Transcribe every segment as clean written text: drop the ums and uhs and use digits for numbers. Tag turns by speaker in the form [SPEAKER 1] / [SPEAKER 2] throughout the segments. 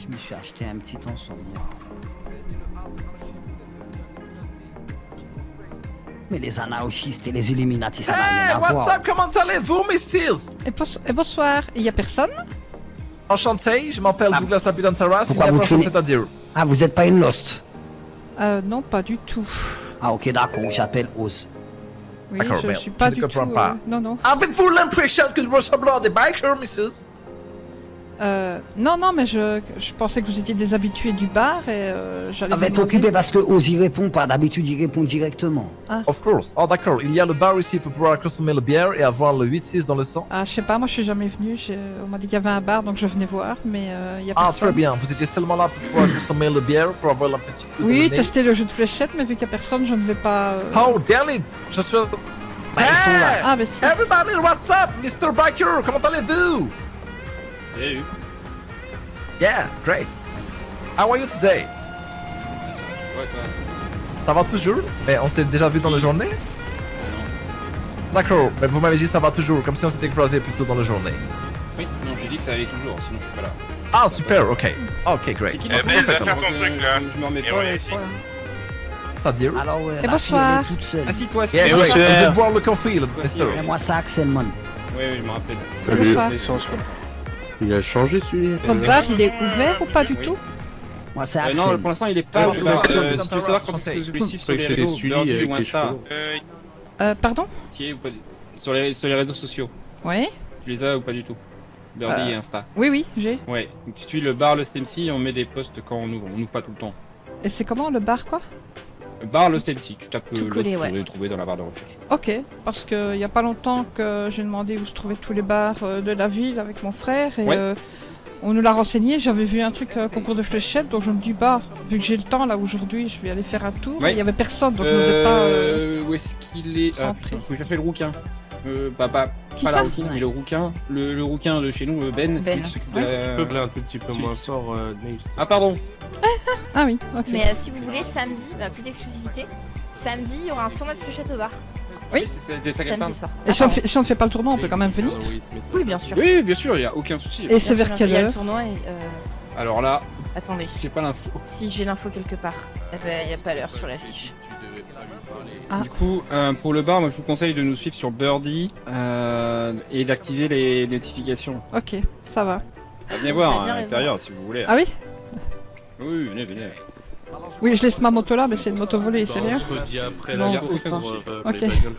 [SPEAKER 1] je me suis acheté un petit ensemble. Mais les anarchistes et les Illuminati, ça n'a rien à voir.
[SPEAKER 2] What's up, comment allez-vous, messieurs?
[SPEAKER 3] Et bonsoir, il y a personne?
[SPEAKER 2] Enchanté, je m'appelle Douglas Lapidon Terrace,
[SPEAKER 1] Pourquoi vous traînez-
[SPEAKER 2] c'est-à-dire...
[SPEAKER 1] Ah, vous êtes pas une Lost?
[SPEAKER 3] Non, pas du tout.
[SPEAKER 1] Ah, ok, d'accord, j'appelle Oz.
[SPEAKER 3] Oui,
[SPEAKER 2] D'accord,
[SPEAKER 3] je
[SPEAKER 2] merde,
[SPEAKER 3] suis pas
[SPEAKER 2] je
[SPEAKER 3] du
[SPEAKER 2] ne
[SPEAKER 3] tout...
[SPEAKER 2] comprends pas.
[SPEAKER 3] Non.
[SPEAKER 2] Avez-vous l'impression que nous ressemblons à des bikers, messieurs?
[SPEAKER 3] Non, mais je pensais que vous étiez des habitués du bar et j'allais
[SPEAKER 1] Ah,
[SPEAKER 3] vous
[SPEAKER 1] va
[SPEAKER 3] demander...
[SPEAKER 1] t'occuper parce que Oz y répond pas. D'habitude, il répond directement.
[SPEAKER 2] Of course. Oh, d'accord, il y a le bar ici pour pouvoir consommer la bière et avoir le 8-6 dans le sang.
[SPEAKER 3] Ah, je sais pas, moi je suis jamais venue. On m'a dit qu'il y avait un bar, donc je venais voir, mais il y a
[SPEAKER 2] Ah,
[SPEAKER 3] personne.
[SPEAKER 2] très bien. Vous étiez seulement là pour pouvoir consommer la bière, pour avoir la petite coup
[SPEAKER 3] Oui,
[SPEAKER 2] de nez.
[SPEAKER 3] tester le jeu de fléchettes, mais vu qu'il y a personne, je ne vais pas...
[SPEAKER 2] Oh, damn it! Je suis...
[SPEAKER 1] Bah, ils sont là.
[SPEAKER 3] Ah, mais si.
[SPEAKER 2] Everybody, what's up? Mr. Biker, comment allez-vous?
[SPEAKER 4] Salut.
[SPEAKER 2] Yeah, great. How are you today?
[SPEAKER 4] Ouais, toi.
[SPEAKER 2] Ça va toujours? Mais on s'est déjà vu dans la journée? D'accord, mais vous m'avez dit ça va toujours, comme si on s'était croisé plus tôt dans la journée.
[SPEAKER 4] Oui, non, j'ai dit que ça allait toujours, sinon je suis pas là.
[SPEAKER 2] Ah, super, ok. Ok, great.
[SPEAKER 4] C'est qui
[SPEAKER 5] Eh ben, il va faire ton truc là.
[SPEAKER 4] Je me remets
[SPEAKER 5] Et
[SPEAKER 4] pas,
[SPEAKER 5] ouais,
[SPEAKER 4] je
[SPEAKER 5] si.
[SPEAKER 4] crois.
[SPEAKER 2] C'est-à-dire?
[SPEAKER 1] Alors,
[SPEAKER 3] Et
[SPEAKER 1] la
[SPEAKER 3] bonsoir.
[SPEAKER 1] fille, elle est toute seule.
[SPEAKER 4] Assis-toi,
[SPEAKER 2] Yeah,
[SPEAKER 4] assis-toi.
[SPEAKER 2] great. On veut boire le café, là,
[SPEAKER 4] Voici,
[SPEAKER 2] mister.
[SPEAKER 4] ouais.
[SPEAKER 1] Et moi, ça, Axel, man.
[SPEAKER 4] Oui, je me rappelle.
[SPEAKER 3] Et bonsoir.
[SPEAKER 6] Il a changé celui-là.
[SPEAKER 3] Votre bar, il est ouvert ou pas du tout?
[SPEAKER 1] Moi, c'est Axel.
[SPEAKER 4] Non, pour l'instant, il est pas
[SPEAKER 2] Ouais,
[SPEAKER 4] ouvert.
[SPEAKER 2] ouais,
[SPEAKER 4] Si tu veux savoir quand est-ce que vous les suivez sur les
[SPEAKER 6] que c'était
[SPEAKER 4] réseaux,
[SPEAKER 6] celui
[SPEAKER 4] Birdie
[SPEAKER 6] avec
[SPEAKER 4] ou
[SPEAKER 6] les
[SPEAKER 4] Insta,
[SPEAKER 6] cheveux.
[SPEAKER 3] Pardon?
[SPEAKER 4] qui est ou pas du- sur les réseaux sociaux.
[SPEAKER 3] Oui?
[SPEAKER 4] Tu les as ou pas du tout? Birdie et Insta.
[SPEAKER 3] Oui, j'ai.
[SPEAKER 4] Ouais, donc tu suis le bar Lost MC, on met des posts quand on ouvre pas tout le temps.
[SPEAKER 3] Et c'est comment le bar, quoi?
[SPEAKER 4] Bar Lost MC, tu tapes
[SPEAKER 7] Tout
[SPEAKER 4] Lost,
[SPEAKER 7] collé,
[SPEAKER 4] tu
[SPEAKER 7] ouais.
[SPEAKER 4] vas le trouver dans la barre de recherche.
[SPEAKER 3] Ok, parce qu'il y a pas longtemps que j'ai demandé où se trouvaient tous les bars de la ville avec mon frère et
[SPEAKER 4] Ouais.
[SPEAKER 3] on nous l'a renseigné. J'avais vu un truc concours de fléchettes, donc je me dis bah vu que j'ai le temps là aujourd'hui, je vais aller faire un tour.
[SPEAKER 4] Ouais.
[SPEAKER 3] Il y avait personne, donc je n'osais pas.
[SPEAKER 4] Où est-ce qu'il est
[SPEAKER 3] rentrer.
[SPEAKER 4] Faut chercher le rouquin. Pas
[SPEAKER 3] Qui
[SPEAKER 4] la
[SPEAKER 3] ça
[SPEAKER 4] rouquine, mais le rouquin. Le rouquin de chez nous, Ben, c'est
[SPEAKER 7] Ben.
[SPEAKER 4] qui s'occupe
[SPEAKER 3] Ouais.
[SPEAKER 4] de la...
[SPEAKER 6] Tu peux un tout petit peu
[SPEAKER 4] celui
[SPEAKER 6] moins
[SPEAKER 4] qui-
[SPEAKER 6] fort, Nate.
[SPEAKER 4] Ah pardon.
[SPEAKER 3] Ah oui, ok.
[SPEAKER 7] Mais si vous voulez, samedi, ma petite exclusivité, samedi, il y aura un tournoi de fléchettes au bar.
[SPEAKER 3] Oui.
[SPEAKER 4] C'est ça qu'elle parle.
[SPEAKER 7] Samedi soir.
[SPEAKER 3] Et si on ne fait pas le tournoi, on peut quand même venir.
[SPEAKER 7] Oui, bien sûr.
[SPEAKER 4] Oui, bien sûr, il y a aucun souci.
[SPEAKER 3] Et c'est
[SPEAKER 7] Bien
[SPEAKER 3] vers
[SPEAKER 7] sûr,
[SPEAKER 3] quelle
[SPEAKER 7] il y a le
[SPEAKER 3] heure?
[SPEAKER 7] tournoi et...
[SPEAKER 4] Alors là,
[SPEAKER 7] Attendez,
[SPEAKER 4] j'ai pas l'info.
[SPEAKER 7] si j'ai l'info quelque part. Eh ben, il n'y a pas l'heure sur l'affiche.
[SPEAKER 3] Ah.
[SPEAKER 4] Du coup, pour le bar, moi je vous conseille de nous suivre sur Birdie et d'activer les notifications.
[SPEAKER 3] Ok, ça va.
[SPEAKER 4] Venez
[SPEAKER 7] Vous
[SPEAKER 4] voir
[SPEAKER 7] avez
[SPEAKER 4] hein,
[SPEAKER 7] bien
[SPEAKER 4] à
[SPEAKER 7] raison.
[SPEAKER 4] l'intérieur si vous voulez.
[SPEAKER 3] Ah oui?
[SPEAKER 4] Oui, venez.
[SPEAKER 3] Oui, je laisse ma moto là, mais c'est une moto volée, c'est
[SPEAKER 6] On
[SPEAKER 3] rien.
[SPEAKER 6] se redit après
[SPEAKER 3] Non,
[SPEAKER 6] la
[SPEAKER 4] c'est
[SPEAKER 6] course
[SPEAKER 4] pas.
[SPEAKER 6] pour
[SPEAKER 3] Ok.
[SPEAKER 6] les bagnoles.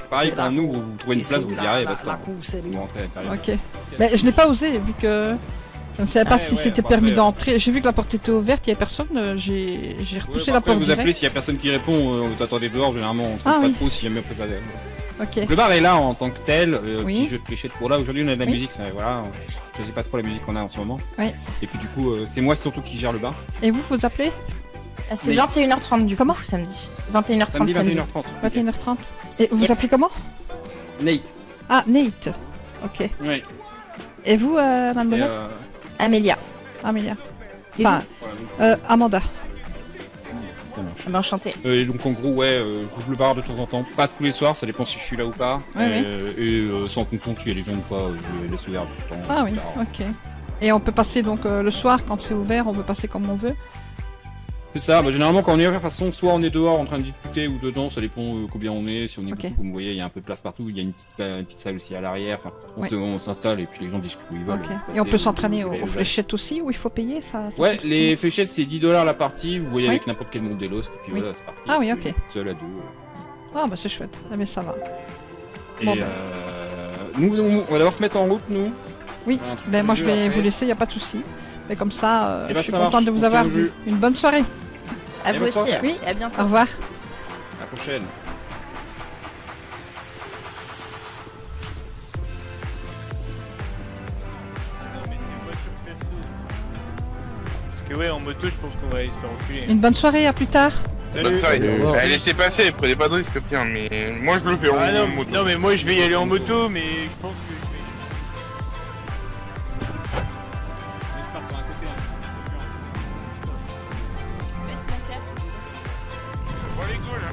[SPEAKER 4] Pareil, pour nous, vous trouvez une
[SPEAKER 1] Et
[SPEAKER 4] place,
[SPEAKER 1] c'est
[SPEAKER 4] vous
[SPEAKER 1] la-
[SPEAKER 4] garez,
[SPEAKER 1] la-
[SPEAKER 4] basta.
[SPEAKER 1] la course, elle est
[SPEAKER 4] Vous
[SPEAKER 1] où?
[SPEAKER 4] rentrez à l'intérieur.
[SPEAKER 3] Ok. Mais je n'ai pas osé vu que je ne savais pas
[SPEAKER 4] Ah
[SPEAKER 3] si
[SPEAKER 4] ouais,
[SPEAKER 3] c'était
[SPEAKER 4] bon,
[SPEAKER 3] permis
[SPEAKER 4] après,
[SPEAKER 3] d'entrer. J'ai vu que la porte était ouverte, il n'y avait personne. J'ai repoussé la
[SPEAKER 4] Après,
[SPEAKER 3] porte
[SPEAKER 4] vous appelez
[SPEAKER 3] direct.
[SPEAKER 4] s'il y a personne qui répond, vous attendez dehors, généralement on trouve
[SPEAKER 3] Ah
[SPEAKER 4] pas
[SPEAKER 3] oui.
[SPEAKER 4] trop si jamais après ça.
[SPEAKER 3] Ok.
[SPEAKER 4] Le bar est là en tant que tel,
[SPEAKER 3] Oui.
[SPEAKER 4] petit jeu de fléchettes. Bon là aujourd'hui on a de la
[SPEAKER 3] Oui.
[SPEAKER 4] musique, ça, voilà, je sais pas trop la musique qu'on a en ce moment.
[SPEAKER 3] Oui.
[SPEAKER 4] Et puis du coup c'est moi surtout qui gère le bar.
[SPEAKER 3] Et vous, vous appelez
[SPEAKER 7] Ah, c'est
[SPEAKER 4] Mais-
[SPEAKER 7] 21h30 du
[SPEAKER 3] Comment
[SPEAKER 7] coup, samedi. 21h30
[SPEAKER 4] Samedi
[SPEAKER 7] samedi.
[SPEAKER 4] 21h30.
[SPEAKER 3] 21h30. Et vous
[SPEAKER 7] Yep.
[SPEAKER 3] appelez comment?
[SPEAKER 4] Nate.
[SPEAKER 3] Ah, Nate. Ok.
[SPEAKER 4] Oui.
[SPEAKER 3] Et vous,
[SPEAKER 4] Et,
[SPEAKER 3] mademoiselle?
[SPEAKER 7] Amélia.
[SPEAKER 3] Amélia.
[SPEAKER 7] Et
[SPEAKER 3] Enfin,
[SPEAKER 4] voilà, donc,
[SPEAKER 3] Amanda.
[SPEAKER 4] ça marche.
[SPEAKER 7] Ah ben, enchantée.
[SPEAKER 4] Et donc en gros ouais, j'ouvre le bar de temps en temps, pas tous les soirs, ça dépend si je suis là ou pas.
[SPEAKER 3] Ouais,
[SPEAKER 4] Sans compter s'il y a des gens ou pas, je laisse ouvert tout le temps.
[SPEAKER 3] Ah oui,
[SPEAKER 4] etc.
[SPEAKER 3] ok. Et on peut passer donc le soir quand c'est ouvert, on peut passer comme on veut.
[SPEAKER 4] C'est ça, bah, généralement quand on est ouvert, de toute façon, soit on est dehors en train de discuter ou dedans, ça dépend combien on est, si on est
[SPEAKER 3] Ok.
[SPEAKER 4] beaucoup, comme vous voyez, il y a un peu de place partout, il y a une petite salle aussi à l'arrière, enfin,
[SPEAKER 3] Ouais.
[SPEAKER 4] on s'installe et puis les gens discutent où ils veulent.
[SPEAKER 3] Ok.
[SPEAKER 4] passer
[SPEAKER 3] Et on peut s'entraîner
[SPEAKER 4] où- où-
[SPEAKER 3] aux
[SPEAKER 4] où-
[SPEAKER 3] fléchettes aussi, où il faut payer ça
[SPEAKER 4] Ouais,
[SPEAKER 3] coûte-
[SPEAKER 4] les fléchettes c'est 10$ la partie, vous voyez
[SPEAKER 3] Oui.
[SPEAKER 4] avec n'importe quel monde des Lost, et puis
[SPEAKER 3] Oui.
[SPEAKER 4] voilà, c'est parti.
[SPEAKER 3] Ah oui,
[SPEAKER 4] Vous
[SPEAKER 3] ok.
[SPEAKER 4] pouvez être seul à deux.
[SPEAKER 3] Ah bah c'est chouette. Ah mais ça va.
[SPEAKER 4] Et
[SPEAKER 3] Bon, bah.
[SPEAKER 4] nous, on va d'abord se mettre en route, nous.
[SPEAKER 3] Oui.
[SPEAKER 4] Voilà, un truc
[SPEAKER 3] Ben moi
[SPEAKER 4] de
[SPEAKER 3] je
[SPEAKER 4] jeu
[SPEAKER 3] vais
[SPEAKER 4] après.
[SPEAKER 3] vous laisser, y a pas de souci. Mais comme ça,
[SPEAKER 4] Eh
[SPEAKER 3] je
[SPEAKER 4] ben,
[SPEAKER 3] suis
[SPEAKER 4] ça
[SPEAKER 3] contente
[SPEAKER 4] marche,
[SPEAKER 3] de vous
[SPEAKER 4] on se
[SPEAKER 3] avoir
[SPEAKER 4] tient au
[SPEAKER 3] vu.
[SPEAKER 4] jus.
[SPEAKER 3] Une bonne soirée.
[SPEAKER 7] À
[SPEAKER 4] Et
[SPEAKER 7] vous
[SPEAKER 4] bonne
[SPEAKER 7] aussi.
[SPEAKER 4] soirée.
[SPEAKER 3] Oui.
[SPEAKER 7] Et à bientôt.
[SPEAKER 3] Au revoir.
[SPEAKER 4] À la prochaine.
[SPEAKER 5] Parce que ouais, en moto, je pense qu'on va aller se faire enculer.
[SPEAKER 3] Une bonne soirée, à plus tard.
[SPEAKER 5] Bonne soirée.
[SPEAKER 6] Au revoir.
[SPEAKER 5] Eh, laissez passer, prenez pas de risque, Pierre, mais moi je le fais
[SPEAKER 8] Ah
[SPEAKER 5] en
[SPEAKER 8] non,
[SPEAKER 5] moto.
[SPEAKER 8] non, mais moi je vais y aller en moto, mais je pense que je vais...
[SPEAKER 7] Mettre mon casque aussi.
[SPEAKER 5] Bon, les gars, là.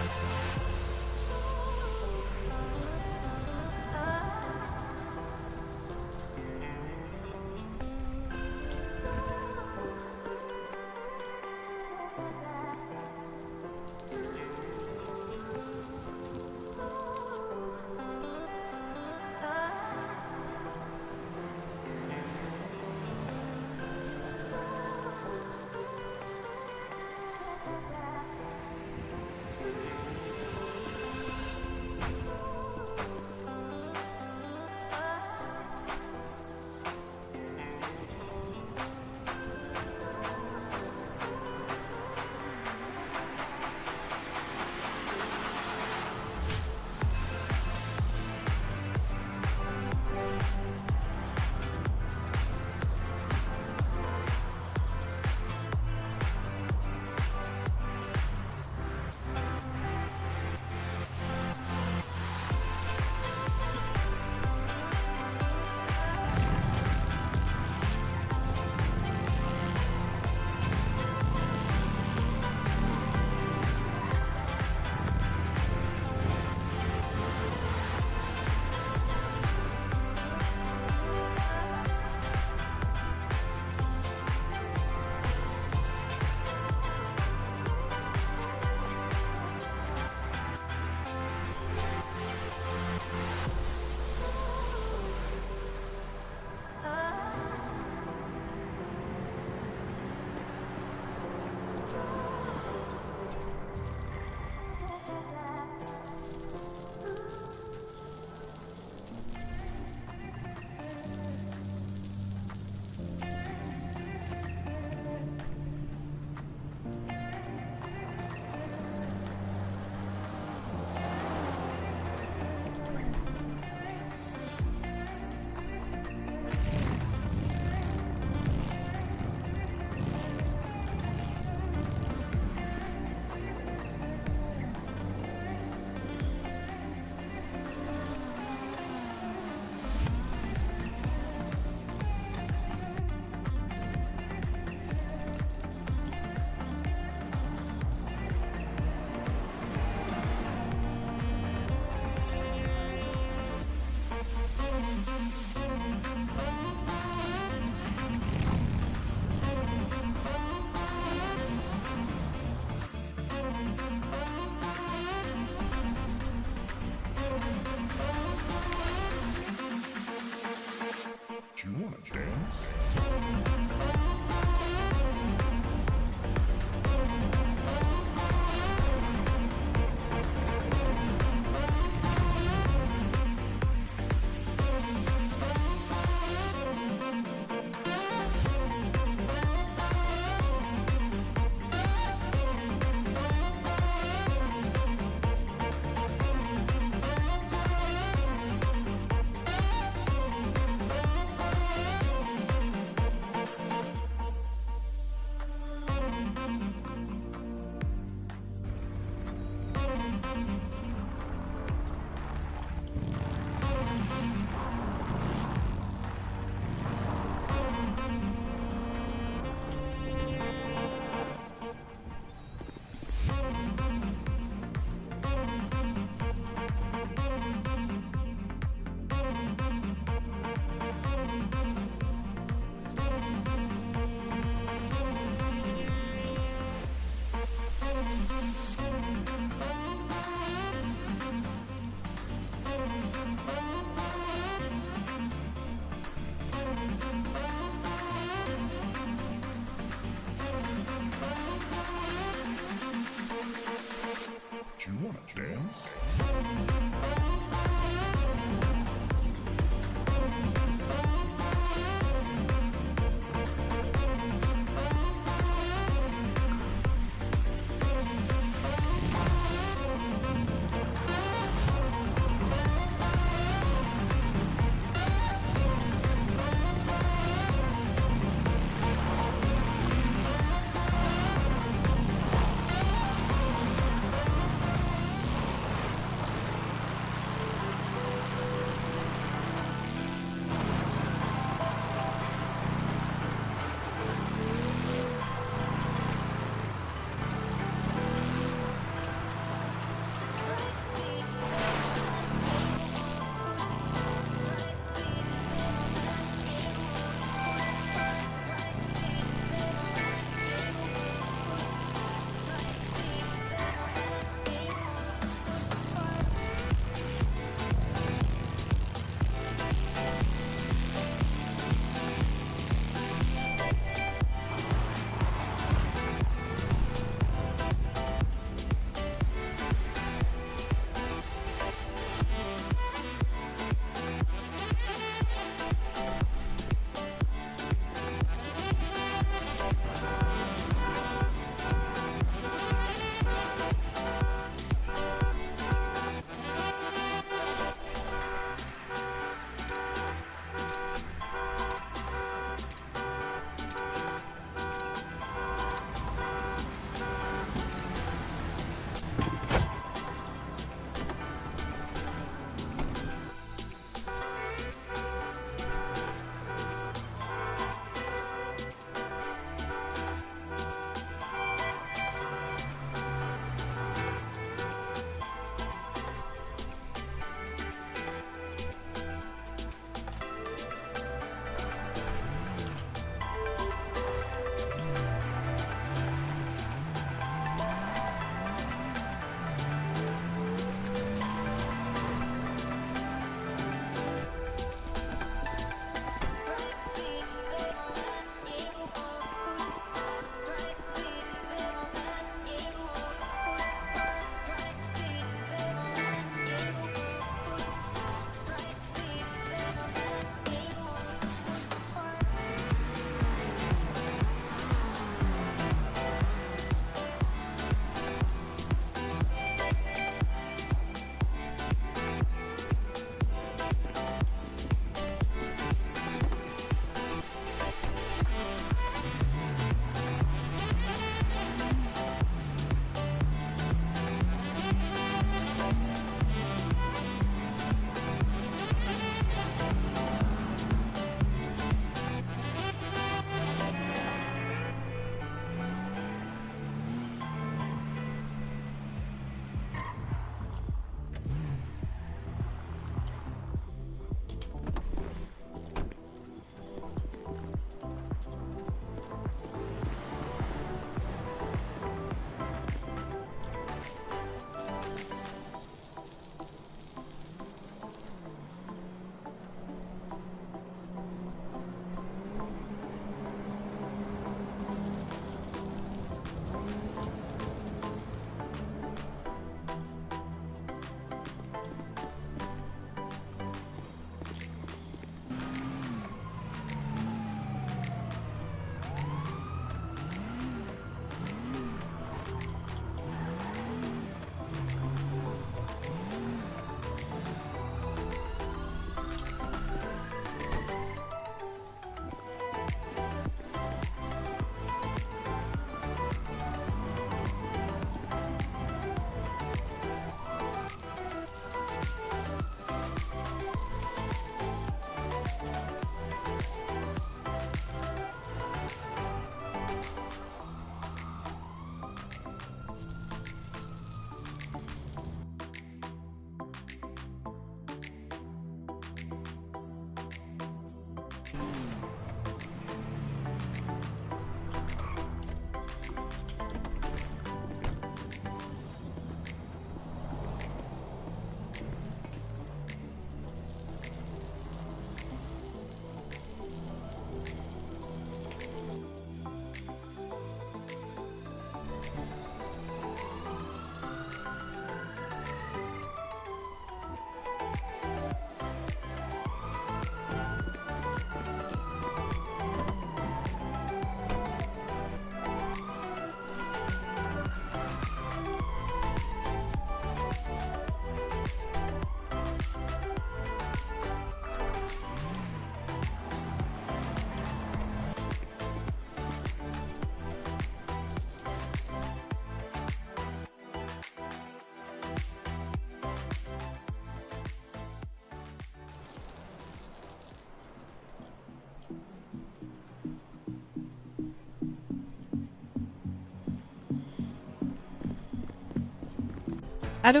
[SPEAKER 3] Allô?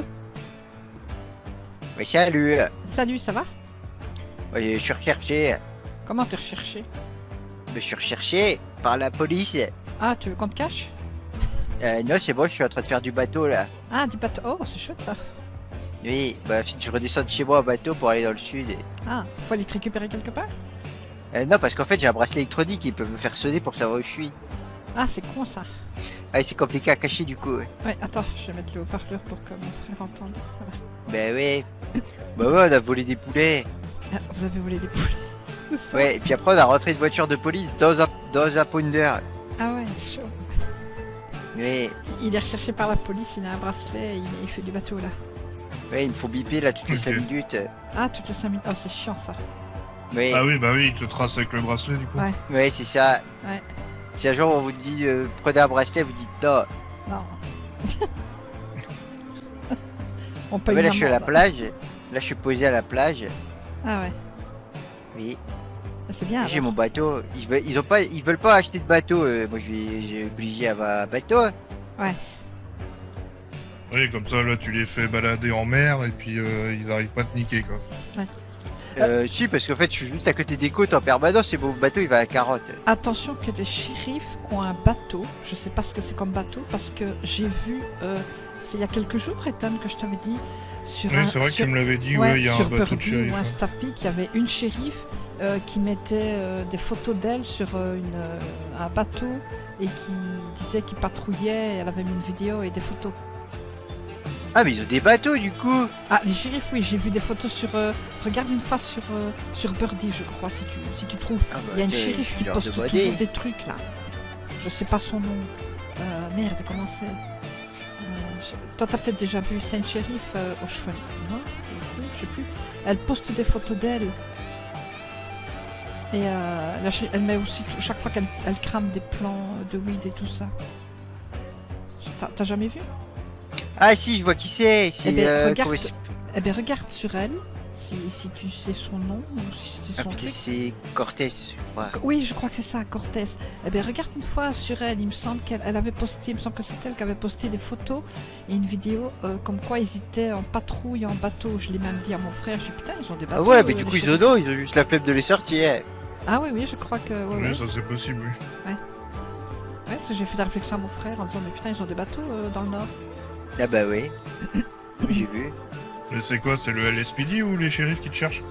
[SPEAKER 9] Oui, salut.
[SPEAKER 3] Salut, ça va?
[SPEAKER 9] Oui, je suis recherché.
[SPEAKER 3] Comment t'es recherché?
[SPEAKER 9] Je suis recherché par la police.
[SPEAKER 3] Ah, tu veux qu'on te cache?
[SPEAKER 9] Non, c'est bon, je suis en train de faire du bateau là.
[SPEAKER 3] Ah, du bateau. Oh, c'est chouette ça.
[SPEAKER 9] Oui, bah je redescends de chez moi en bateau pour aller dans le sud.
[SPEAKER 3] Ah, faut aller te récupérer quelque part?
[SPEAKER 9] Non, parce qu'en fait j'ai un bracelet électronique, il peut me faire sonner pour savoir où je suis.
[SPEAKER 3] Ah, c'est con ça.
[SPEAKER 9] Ah, c'est compliqué à cacher du coup.
[SPEAKER 3] Ouais, attends, je vais mettre le haut-parleur pour que mon frère entende. Voilà.
[SPEAKER 9] Bah oui. Bah ouais, on a volé des poulets.
[SPEAKER 3] Ah, vous avez volé des poulets. Où ça?
[SPEAKER 9] Ouais, et puis après on a rentré une voiture de police dans un ponder.
[SPEAKER 3] Ah ouais, chaud.
[SPEAKER 9] Oui,
[SPEAKER 3] Il est recherché par la police, il a un bracelet, il fait du bateau là.
[SPEAKER 9] ouais, ils me font biper là toutes les 5 minutes.
[SPEAKER 3] Ah, toutes les 5 minutes. Oh, c'est chiant ça.
[SPEAKER 9] Oui,
[SPEAKER 10] Ah oui, bah oui, il te trace avec le bracelet du coup.
[SPEAKER 3] Ouais.
[SPEAKER 9] ouais, c'est ça.
[SPEAKER 3] Ouais.
[SPEAKER 9] Si un jour on vous dit prenez un bracelet, vous dites non.
[SPEAKER 3] Non. On peut
[SPEAKER 9] Ouais, là
[SPEAKER 3] une
[SPEAKER 9] je suis à la
[SPEAKER 3] amende.
[SPEAKER 9] plage. Là je suis posé à la plage.
[SPEAKER 3] Ah ouais.
[SPEAKER 9] Oui.
[SPEAKER 3] C'est bien.
[SPEAKER 9] J'ai
[SPEAKER 3] alors.
[SPEAKER 9] mon bateau. Ils veulent pas acheter de bateau. Moi, j'ai obligé à avoir un bateau.
[SPEAKER 10] Oui, comme ça, là, tu les fais balader en mer et puis ils arrivent pas à te niquer, quoi.
[SPEAKER 9] Si, parce qu'en fait, je suis juste à côté des côtes en permanence et mon bateau, il va à 40.
[SPEAKER 3] Attention que les shérifs ont un bateau. Je sais pas ce que c'est comme bateau parce que j'ai vu, c'est il y a quelques jours, Ethan, que je t'avais dit sur
[SPEAKER 10] Oui,
[SPEAKER 3] un-
[SPEAKER 10] c'est vrai que
[SPEAKER 3] sur-
[SPEAKER 10] tu me l'avais dit,
[SPEAKER 3] ouais,
[SPEAKER 10] ouais, il y a un
[SPEAKER 3] sur
[SPEAKER 10] bateau de
[SPEAKER 3] Birdie
[SPEAKER 10] shérif.
[SPEAKER 3] ou un
[SPEAKER 10] Ouais.
[SPEAKER 3] Stapi, qu'il y avait une shérif qui mettait des photos d'elle sur un bateau et qui disait qu'il patrouillait. Elle avait mis une vidéo et des photos.
[SPEAKER 9] Ah, mais ils ont des bateaux, du coup.
[SPEAKER 3] Ah, les shérifs, oui, j'ai vu des photos sur. Regarde une fois sur Birdie, je crois, si tu trouves.
[SPEAKER 9] Ah, bah,
[SPEAKER 3] Il y a une
[SPEAKER 9] tiens,
[SPEAKER 3] shérif
[SPEAKER 9] je
[SPEAKER 3] qui
[SPEAKER 9] vais leur
[SPEAKER 3] poste
[SPEAKER 9] demander.
[SPEAKER 3] toujours des trucs là. Je sais pas son nom. Merde, comment c'est Toi, t'as peut-être déjà vu. C'est une shérif aux cheveux noirs, je sais plus. Elle poste des photos d'elle. Et elle met aussi, chaque fois qu'elle crame des plants de weed et tout ça. T'as jamais vu?
[SPEAKER 9] Ah, si, je vois qui c'est. C'est.
[SPEAKER 3] Eh ben, regarde.
[SPEAKER 9] comment il s-
[SPEAKER 3] Eh bien, regarde sur elle, si tu sais son nom ou si c'est
[SPEAKER 9] Ah,
[SPEAKER 3] son
[SPEAKER 9] putain,
[SPEAKER 3] truc.
[SPEAKER 9] c'est Cortés, je crois.
[SPEAKER 3] Oui, je crois que c'est ça, Cortez. Eh bien, regarde une fois sur elle, il me semble qu'elle avait posté, il me semble que c'est elle qui avait posté des photos et une vidéo comme quoi ils étaient en patrouille, en bateau. Je l'ai même dit à mon frère, j'ai dit putain, ils ont des bateaux.
[SPEAKER 9] Ah ouais, mais du
[SPEAKER 3] les
[SPEAKER 9] coup, ils
[SPEAKER 3] shérifs.
[SPEAKER 9] ont ils ont juste la flemme de les sortir.
[SPEAKER 3] Ah oui, oui, je crois que. Ouais,
[SPEAKER 10] Oui,
[SPEAKER 3] ouais.
[SPEAKER 10] ça c'est possible, oui.
[SPEAKER 3] Ouais, parce que j'ai fait la réflexion à mon frère en disant, mais putain, ils ont des bateaux dans le nord.
[SPEAKER 9] Ah bah oui. J'ai vu.
[SPEAKER 10] Mais c'est quoi, c'est le LSPD ou les shérifs qui te cherchent?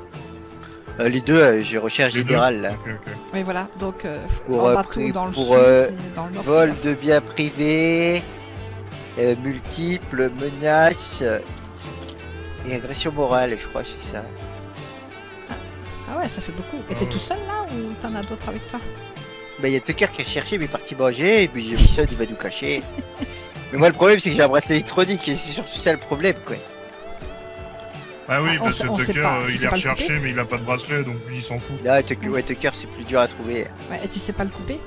[SPEAKER 9] Les deux, j'ai recherche
[SPEAKER 10] Les deux
[SPEAKER 9] générale là.
[SPEAKER 10] Ok, ok.
[SPEAKER 3] Oui, voilà, donc
[SPEAKER 9] Pour,
[SPEAKER 3] en bateau dans le
[SPEAKER 9] pour,
[SPEAKER 3] sud et dans le nord.
[SPEAKER 9] Vol de biens privés, multiples, menaces et agression morale, je crois, c'est ça.
[SPEAKER 3] Ah ouais, ça fait beaucoup. Et t'es tout seul là ou t'en as d'autres avec toi?
[SPEAKER 9] Bah, il y a Tucker qui a cherché, mais il est parti manger, et puis j'ai Wilson, il va nous cacher. Mais moi, le problème, c'est que j'ai un bracelet électronique, et c'est surtout ça le problème, quoi.
[SPEAKER 10] Ah oui,
[SPEAKER 3] Ah, on
[SPEAKER 10] parce
[SPEAKER 3] sait-
[SPEAKER 10] que
[SPEAKER 3] on sait
[SPEAKER 10] Tucker,
[SPEAKER 3] pas, tu
[SPEAKER 10] il
[SPEAKER 3] sais
[SPEAKER 10] est
[SPEAKER 3] pas le
[SPEAKER 10] recherché,
[SPEAKER 3] couper
[SPEAKER 10] mais il a pas de bracelet, donc lui, il s'en fout.
[SPEAKER 9] Là, Tucker, c'est plus dur à trouver.
[SPEAKER 3] Ouais, et tu sais pas le couper?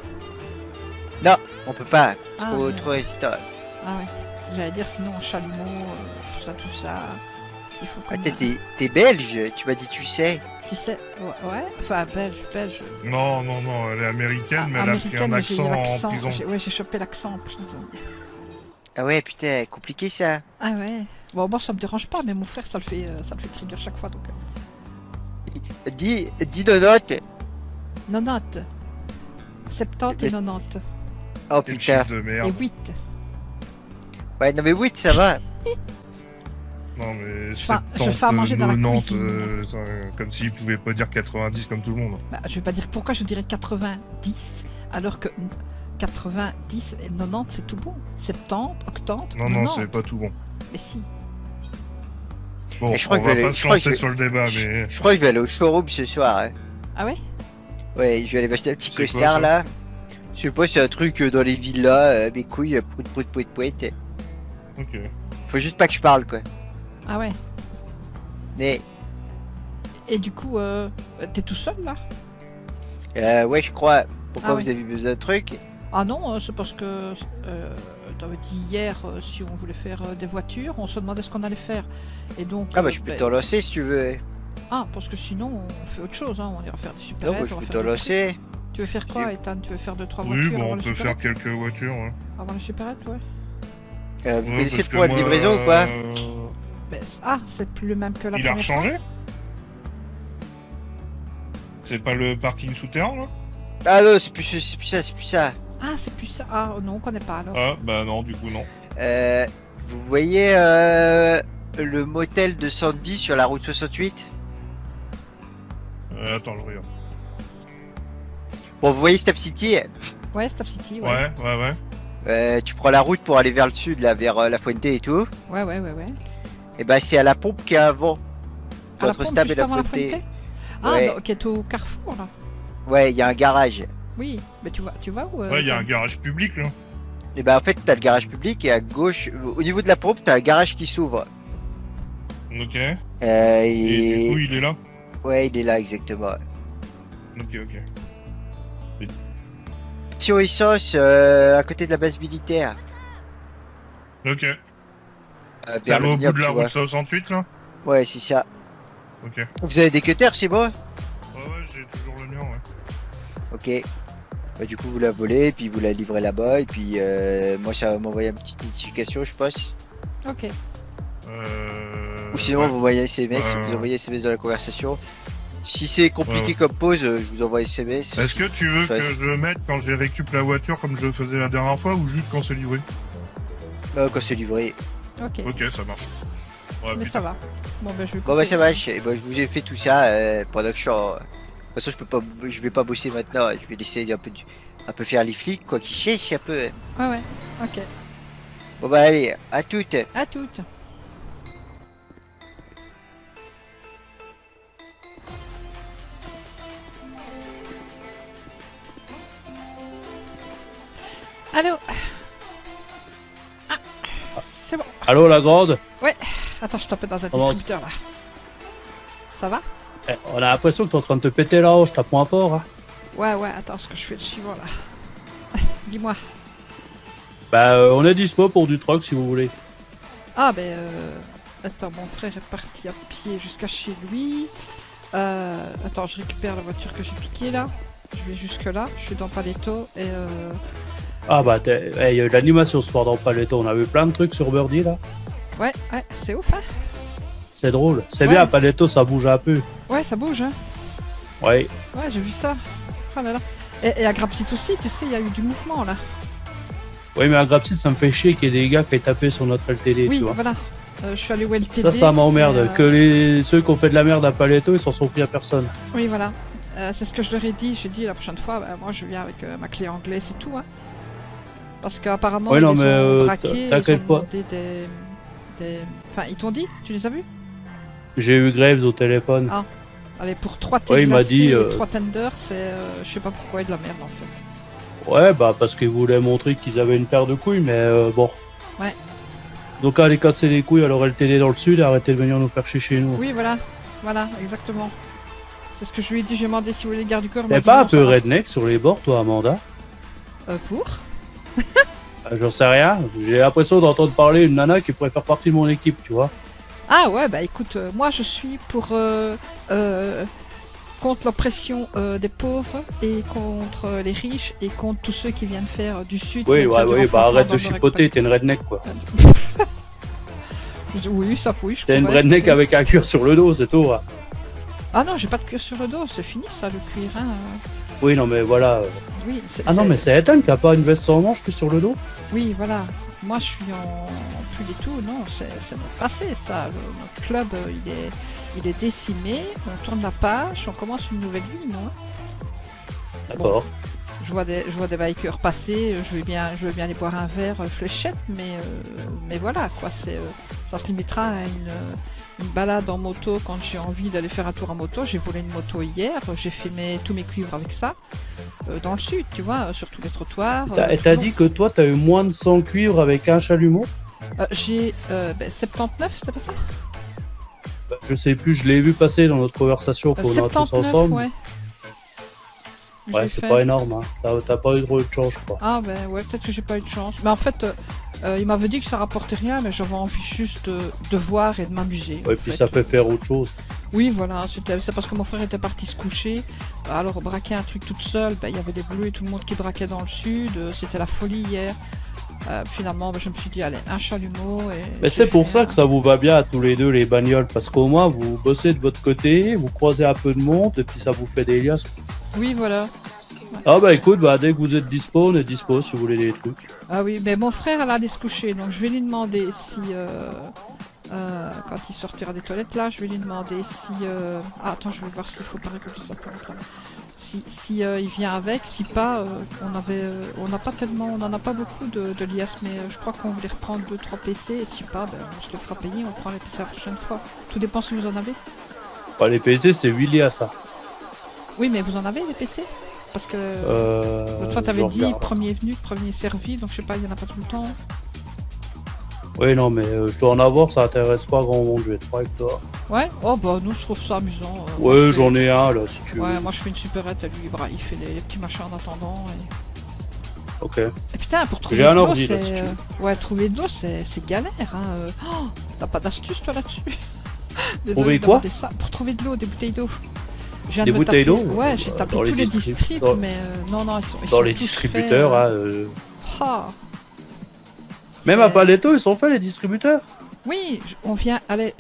[SPEAKER 9] On peut pas,
[SPEAKER 3] Ah,
[SPEAKER 9] trop,
[SPEAKER 3] ouais.
[SPEAKER 9] trop résistant.
[SPEAKER 3] Ah ouais. J'allais dire sinon chalumeau, tout ça. Il faut qu'on...
[SPEAKER 9] T'es belge, tu m'as dit tu sais.
[SPEAKER 3] Tu sais, ouais. Enfin, belge.
[SPEAKER 10] Non, non, non, elle est américaine, mais elle a pris
[SPEAKER 3] américaine,
[SPEAKER 10] un
[SPEAKER 3] mais j'ai eu
[SPEAKER 10] accent en
[SPEAKER 3] l'accent.
[SPEAKER 10] prison.
[SPEAKER 3] Ouais, j'ai chopé l'accent en prison.
[SPEAKER 9] Ah ouais, putain, compliqué ça.
[SPEAKER 3] Ah ouais. Bon, moi ça me dérange pas, mais mon frère ça le fait trigger chaque fois donc.
[SPEAKER 9] Dis nos notes.
[SPEAKER 3] 90. 70 et 90.
[SPEAKER 9] Oh
[SPEAKER 10] Quel
[SPEAKER 9] putain.
[SPEAKER 10] chiffre de
[SPEAKER 3] Et
[SPEAKER 10] merde.
[SPEAKER 3] 8.
[SPEAKER 9] Ouais, non mais oui, ça va.
[SPEAKER 10] Non, mais
[SPEAKER 3] Je
[SPEAKER 10] 70,
[SPEAKER 3] fais à manger dans la
[SPEAKER 10] 90,
[SPEAKER 3] cuisine.
[SPEAKER 10] comme s'il pouvait pas dire 90 comme tout le monde.
[SPEAKER 3] Bah, je vais pas dire pourquoi je dirais 90 alors que 90 et 90 c'est tout bon. 70, 80,
[SPEAKER 10] Non,
[SPEAKER 3] 90.
[SPEAKER 10] non, c'est pas tout bon.
[SPEAKER 3] Mais si.
[SPEAKER 10] Bon,
[SPEAKER 9] Et je crois
[SPEAKER 10] on
[SPEAKER 9] que
[SPEAKER 10] va
[SPEAKER 9] je vais
[SPEAKER 10] pas
[SPEAKER 9] aller-
[SPEAKER 10] se
[SPEAKER 9] je crois que
[SPEAKER 10] lancer
[SPEAKER 9] je-
[SPEAKER 10] sur le débat, mais...
[SPEAKER 9] Je crois que je vais aller au showroom ce soir. Hein.
[SPEAKER 3] Ah ouais?
[SPEAKER 9] Ouais, je vais aller m'acheter un petit
[SPEAKER 10] C'est quoi,
[SPEAKER 9] costard
[SPEAKER 10] ça
[SPEAKER 9] là. Je sais pas, c'est un truc dans les villas, mes couilles, pout.
[SPEAKER 10] Ok.
[SPEAKER 9] Faut juste pas que je parle quoi.
[SPEAKER 3] Ah ouais.
[SPEAKER 9] Mais,
[SPEAKER 3] Et du coup, t'es tout seul là?
[SPEAKER 9] ouais, je crois. Pourquoi
[SPEAKER 3] Ah
[SPEAKER 9] vous
[SPEAKER 3] ouais.
[SPEAKER 9] avez besoin de trucs?
[SPEAKER 3] Ah non, c'est parce que t'avais dit hier si on voulait faire des voitures, on se demandait ce qu'on allait faire. Et donc.
[SPEAKER 9] Ah bah je peux t'en lancer si tu veux.
[SPEAKER 3] Ah, parce que sinon on fait autre chose, hein. On ira faire des
[SPEAKER 9] Non,
[SPEAKER 3] super
[SPEAKER 9] bah je peux t'en lancer.
[SPEAKER 3] Tu veux faire quoi, Ethan? Tu veux faire 2-3
[SPEAKER 10] Oui,
[SPEAKER 3] voitures
[SPEAKER 10] bon,
[SPEAKER 3] avant
[SPEAKER 10] on
[SPEAKER 3] les
[SPEAKER 10] peut
[SPEAKER 3] supérettes?
[SPEAKER 10] faire quelques voitures, ouais.
[SPEAKER 3] Avant les supérettes, ouais.
[SPEAKER 9] Vous connaissez le point de livraison ou pas?
[SPEAKER 3] Mais, ah, c'est plus le même que la
[SPEAKER 10] Il a
[SPEAKER 3] première fois.
[SPEAKER 10] rechangé? C'est pas le parking souterrain là?
[SPEAKER 9] Ah non, c'est plus ça, c'est plus ça.
[SPEAKER 3] Ah, c'est plus ça. Ah, non, on connaît pas alors.
[SPEAKER 10] Ah bah non, du coup non.
[SPEAKER 9] Vous voyez le motel de Sandy sur la route 68?
[SPEAKER 10] Attends, je regarde.
[SPEAKER 9] Bon, vous voyez Step City?
[SPEAKER 3] Ouais, Stop City, ouais.
[SPEAKER 10] Ouais.
[SPEAKER 9] Tu prends la route pour aller vers le sud, là, vers La Fuente et tout.
[SPEAKER 3] Ouais.
[SPEAKER 9] Et bah, c'est à la pompe qui est avant.
[SPEAKER 3] À la
[SPEAKER 9] Entre
[SPEAKER 3] pompe,
[SPEAKER 9] Stab et
[SPEAKER 3] juste
[SPEAKER 9] La
[SPEAKER 3] avant la
[SPEAKER 9] Fuente.
[SPEAKER 3] Fuente. Ah,
[SPEAKER 9] Ouais.
[SPEAKER 3] non, qui est au carrefour, là.
[SPEAKER 9] Ouais, il y a un garage.
[SPEAKER 3] Oui, mais tu vois où
[SPEAKER 10] Ouais, il y a un garage public là.
[SPEAKER 9] Et bah, en fait, t'as le garage public et à gauche, au niveau de la pompe, t'as un garage qui s'ouvre.
[SPEAKER 10] Ok.
[SPEAKER 9] Et
[SPEAKER 10] Et du coup, il est là.
[SPEAKER 9] ouais, il est là, exactement.
[SPEAKER 10] Ok.
[SPEAKER 9] Station essence, à côté de la base militaire.
[SPEAKER 10] Ok.
[SPEAKER 9] Vers
[SPEAKER 10] C'est au bout
[SPEAKER 9] l'Aluminium,
[SPEAKER 10] de la
[SPEAKER 9] tu vois.
[SPEAKER 10] route 68 là.
[SPEAKER 9] Ouais, c'est ça.
[SPEAKER 10] Ok.
[SPEAKER 9] Vous avez des cutters, c'est bon?
[SPEAKER 10] Ouais, j'ai toujours le mien, ouais.
[SPEAKER 9] Ok. Bah, du coup, vous la volez, puis vous la livrez là-bas, et puis moi, ça va m'envoyer une petite notification, je pense.
[SPEAKER 3] Ok.
[SPEAKER 9] Ou sinon,
[SPEAKER 10] ouais.
[SPEAKER 9] vous envoyez un SMS,
[SPEAKER 10] Ouais.
[SPEAKER 9] vous envoyez SMS dans la conversation. Si c'est compliqué
[SPEAKER 10] Ouais.
[SPEAKER 9] comme pause, je vous envoie SMS.
[SPEAKER 10] Est-ce que tu veux
[SPEAKER 9] Ouais.
[SPEAKER 10] que je le mette quand j'ai récup la voiture comme je le faisais la dernière fois ou juste quand c'est livré?
[SPEAKER 9] Quand c'est livré.
[SPEAKER 3] Ok.
[SPEAKER 10] Ok, ça marche. Ouais,
[SPEAKER 3] Mais
[SPEAKER 10] putain.
[SPEAKER 3] ça va. Bon, ben je vais.
[SPEAKER 9] Bon, bah
[SPEAKER 3] couper.
[SPEAKER 9] ça marche. Et bah, je vous ai fait tout ça pendant que je suis en... De toute façon, je vais pas bosser maintenant. Je vais laisser un peu faire les flics, quoi, qui cherchent un peu.
[SPEAKER 3] Ouais. Ok.
[SPEAKER 9] Bon, bah allez, à toutes.
[SPEAKER 3] À toutes. Allô. Ah, c'est bon.
[SPEAKER 6] Allô, la grande?
[SPEAKER 3] Attends, je tape dans un
[SPEAKER 6] Comment
[SPEAKER 3] distributeur là. Ça va?
[SPEAKER 6] On a l'impression que t'es en train de te péter la hanche, tape moins fort. Hein.
[SPEAKER 3] Ouais, attends, ce que je fais le suivant là. Dis-moi.
[SPEAKER 6] Bah, on est dispo pour du truck si vous voulez.
[SPEAKER 3] Ah, ben. Attends, mon frère est parti à pied jusqu'à chez lui. Attends, je récupère la voiture que j'ai piquée là. Je vais jusque là, je suis dans Paletto et
[SPEAKER 6] Ah bah, il y a eu de l'animation ce soir dans Paletto, on a vu plein de trucs sur Birdie là.
[SPEAKER 3] ouais, c'est ouf hein.
[SPEAKER 6] C'est drôle. C'est
[SPEAKER 3] Ouais.
[SPEAKER 6] bien, à Paletto ça bouge un peu.
[SPEAKER 3] Ouais, ça bouge hein.
[SPEAKER 6] Ouais.
[SPEAKER 3] Ouais, j'ai vu ça. Oh là là. Et à Grapsit aussi, tu sais, il y a eu du mouvement là.
[SPEAKER 6] Oui, mais à Grapsit, ça me fait chier qu'il y ait des gars qui aient tapé sur notre LTD,
[SPEAKER 3] Oui,
[SPEAKER 6] tu vois.
[SPEAKER 3] voilà. Je suis allé au LTD.
[SPEAKER 6] Ça m'emmerde.
[SPEAKER 3] et,
[SPEAKER 6] Que ceux qui ont fait de la merde à Paletto, ils s'en sont pris à personne.
[SPEAKER 3] Oui, voilà. C'est ce que je leur ai dit. J'ai dit la prochaine fois, bah, moi je viens avec ma clé anglaise et tout. Hein. Parce qu'apparemment,
[SPEAKER 6] Ouais,
[SPEAKER 3] ils
[SPEAKER 6] non,
[SPEAKER 3] les
[SPEAKER 6] mais,
[SPEAKER 3] ont braqués, ils ont
[SPEAKER 6] t'inquiète pas.
[SPEAKER 3] demandé des... Enfin, ils t'ont dit? Tu les as vus?
[SPEAKER 6] J'ai eu Graves au téléphone.
[SPEAKER 3] Ah. Allez, pour 3
[SPEAKER 6] Ouais, il m'a dit,
[SPEAKER 3] et 3 tenders, c'est... je sais pas pourquoi, il y a de la merde en fait.
[SPEAKER 6] Ouais, bah parce qu'ils voulaient montrer qu'ils avaient une paire de couilles, mais bon.
[SPEAKER 3] Ouais.
[SPEAKER 6] Donc allez casser les couilles, alors LTD dans le sud et arrêtez de venir nous faire chier chez nous.
[SPEAKER 3] Oui, voilà. Voilà, exactement. C'est ce que je lui ai dit, j'ai demandé si vous voulez les gardes du corps. il
[SPEAKER 6] T'es
[SPEAKER 3] m'a dit
[SPEAKER 6] pas un
[SPEAKER 3] non,
[SPEAKER 6] peu
[SPEAKER 3] ça va.
[SPEAKER 6] redneck sur les bords, toi, Amanda?
[SPEAKER 3] Pour?
[SPEAKER 6] J'en sais rien. J'ai l'impression d'entendre parler une nana qui pourrait faire partie de mon équipe, tu vois.
[SPEAKER 3] Ah ouais, bah écoute, moi je suis pour... contre l'oppression des pauvres et contre les riches et contre tous ceux qui viennent faire du sud.
[SPEAKER 6] Oui,
[SPEAKER 3] qui viennent faire du
[SPEAKER 6] bah
[SPEAKER 3] renflouement
[SPEAKER 6] arrête
[SPEAKER 3] dans
[SPEAKER 6] de
[SPEAKER 3] le
[SPEAKER 6] chipoter, t'es une redneck, quoi.
[SPEAKER 3] Oui, ça oui, je
[SPEAKER 6] T'es une
[SPEAKER 3] pourrais.
[SPEAKER 6] redneck avec un cuir sur le dos, c'est tout. Hein.
[SPEAKER 3] Ah non, j'ai pas de cuir sur le dos, c'est fini ça, le cuir. Hein.
[SPEAKER 6] Oui, non, mais voilà.
[SPEAKER 3] Oui,
[SPEAKER 6] Ah non, mais c'est Ethan qui a pas une veste sans manche, plus sur le dos.
[SPEAKER 3] Oui, voilà. Moi, je suis en plus du tout. Non, c'est notre passé, ça. Notre club, il est décimé. On tourne la page, on commence une nouvelle vie, non?
[SPEAKER 6] D'accord.
[SPEAKER 3] Je vois des bikers passer. Je veux bien aller boire un verre fléchette, mais voilà, quoi. Ça se limitera à une balade en moto quand j'ai envie d'aller faire un tour en moto. J'ai volé une moto hier. J'ai filmé tous mes cuivres avec ça. Dans le sud, tu vois, sur tous les trottoirs.
[SPEAKER 6] Et t'as dit que toi, t'as eu moins de 100 cuivres avec un chalumeau?
[SPEAKER 3] J'ai 79, c'est pas ça?
[SPEAKER 6] Je sais plus, je l'ai vu passer dans notre conversation qu'on a tous
[SPEAKER 3] 79,
[SPEAKER 6] ensemble.
[SPEAKER 3] ouais.
[SPEAKER 6] Ouais,
[SPEAKER 3] J'ai
[SPEAKER 6] c'est
[SPEAKER 3] fait.
[SPEAKER 6] pas énorme, hein. T'as pas eu trop de chance, je crois.
[SPEAKER 3] Ah ben ouais, peut-être que j'ai pas eu de chance. Mais en fait, il m'avait dit que ça rapportait rien, mais j'avais envie juste de voir et de m'amuser.
[SPEAKER 6] Ouais,
[SPEAKER 3] en
[SPEAKER 6] puis
[SPEAKER 3] fait.
[SPEAKER 6] ça peut faire autre chose.
[SPEAKER 3] Oui, voilà, c'est parce que mon frère était parti se coucher. Alors, braquer un truc toute seule, il y avait des bleus et tout le monde qui braquait dans le sud. C'était la folie hier. Finalement, je me suis dit, allez, un chalumeau.
[SPEAKER 6] Mais c'est pour ça que ça vous va bien à tous les deux les bagnoles, parce qu'au moins vous bossez de votre côté, vous croisez un peu de monde et puis ça vous fait des liasses.
[SPEAKER 3] Oui, voilà.
[SPEAKER 6] Ah bah écoute, dès que vous êtes dispo, on est dispo si vous voulez des trucs.
[SPEAKER 3] Ah oui, mais mon frère, elle allait se coucher, donc je vais lui demander si... quand il sortira des toilettes, là, je vais lui demander si... Ah, attends, je vais voir s'il faut pas récolter ça pour l'autre. Si il vient avec, si pas, on n'a pas tellement, on en a pas beaucoup de liasses, mais je crois qu'on voulait reprendre 2-3 PC, et si pas, on se le fera payer, on prend les PC la prochaine fois. Tout dépend si vous en avez.
[SPEAKER 6] Bah, les PC c'est 8 liasses ça.
[SPEAKER 3] Oui, mais vous en avez les PC? Parce que toi t'avais
[SPEAKER 6] je
[SPEAKER 3] dit
[SPEAKER 6] regarde.
[SPEAKER 3] premier venu, premier servi, donc je sais pas, il y en a pas tout le temps.
[SPEAKER 6] Oui non mais je dois en avoir, ça intéresse pas grand monde, je vais être franc avec toi.
[SPEAKER 3] Ouais? Oh bah nous je trouve ça amusant.
[SPEAKER 6] Ouais j'en ai un là si tu veux.
[SPEAKER 3] Ouais, moi je fais une supérette à lui, il fait les petits machins en attendant.
[SPEAKER 6] Ok.
[SPEAKER 3] Et putain, pour trouver
[SPEAKER 6] J'ai
[SPEAKER 3] de
[SPEAKER 6] un
[SPEAKER 3] l'eau,
[SPEAKER 6] ordi là
[SPEAKER 3] c'est...
[SPEAKER 6] si tu veux.
[SPEAKER 3] Ouais, trouver de l'eau, c'est galère. Hein. Oh, t'as pas d'astuce toi là-dessus? Désolé
[SPEAKER 6] Trouver
[SPEAKER 3] de
[SPEAKER 6] quoi?
[SPEAKER 3] demander ça. Pour trouver de l'eau, des bouteilles d'eau. Je viens
[SPEAKER 6] Des
[SPEAKER 3] de me
[SPEAKER 6] bouteilles
[SPEAKER 3] taper-
[SPEAKER 6] d'eau?
[SPEAKER 3] Ouais, j'ai tapé
[SPEAKER 6] Dans
[SPEAKER 3] tous
[SPEAKER 6] les
[SPEAKER 3] les
[SPEAKER 6] distrib-
[SPEAKER 3] distribs,
[SPEAKER 6] dans-
[SPEAKER 3] mais non, ils sont
[SPEAKER 6] Dans
[SPEAKER 3] sont
[SPEAKER 6] les
[SPEAKER 3] tous
[SPEAKER 6] distributeurs,
[SPEAKER 3] faits, Ah.
[SPEAKER 6] Même à Paletto ils sont faits les distributeurs.
[SPEAKER 3] Oui, on vient. Allez,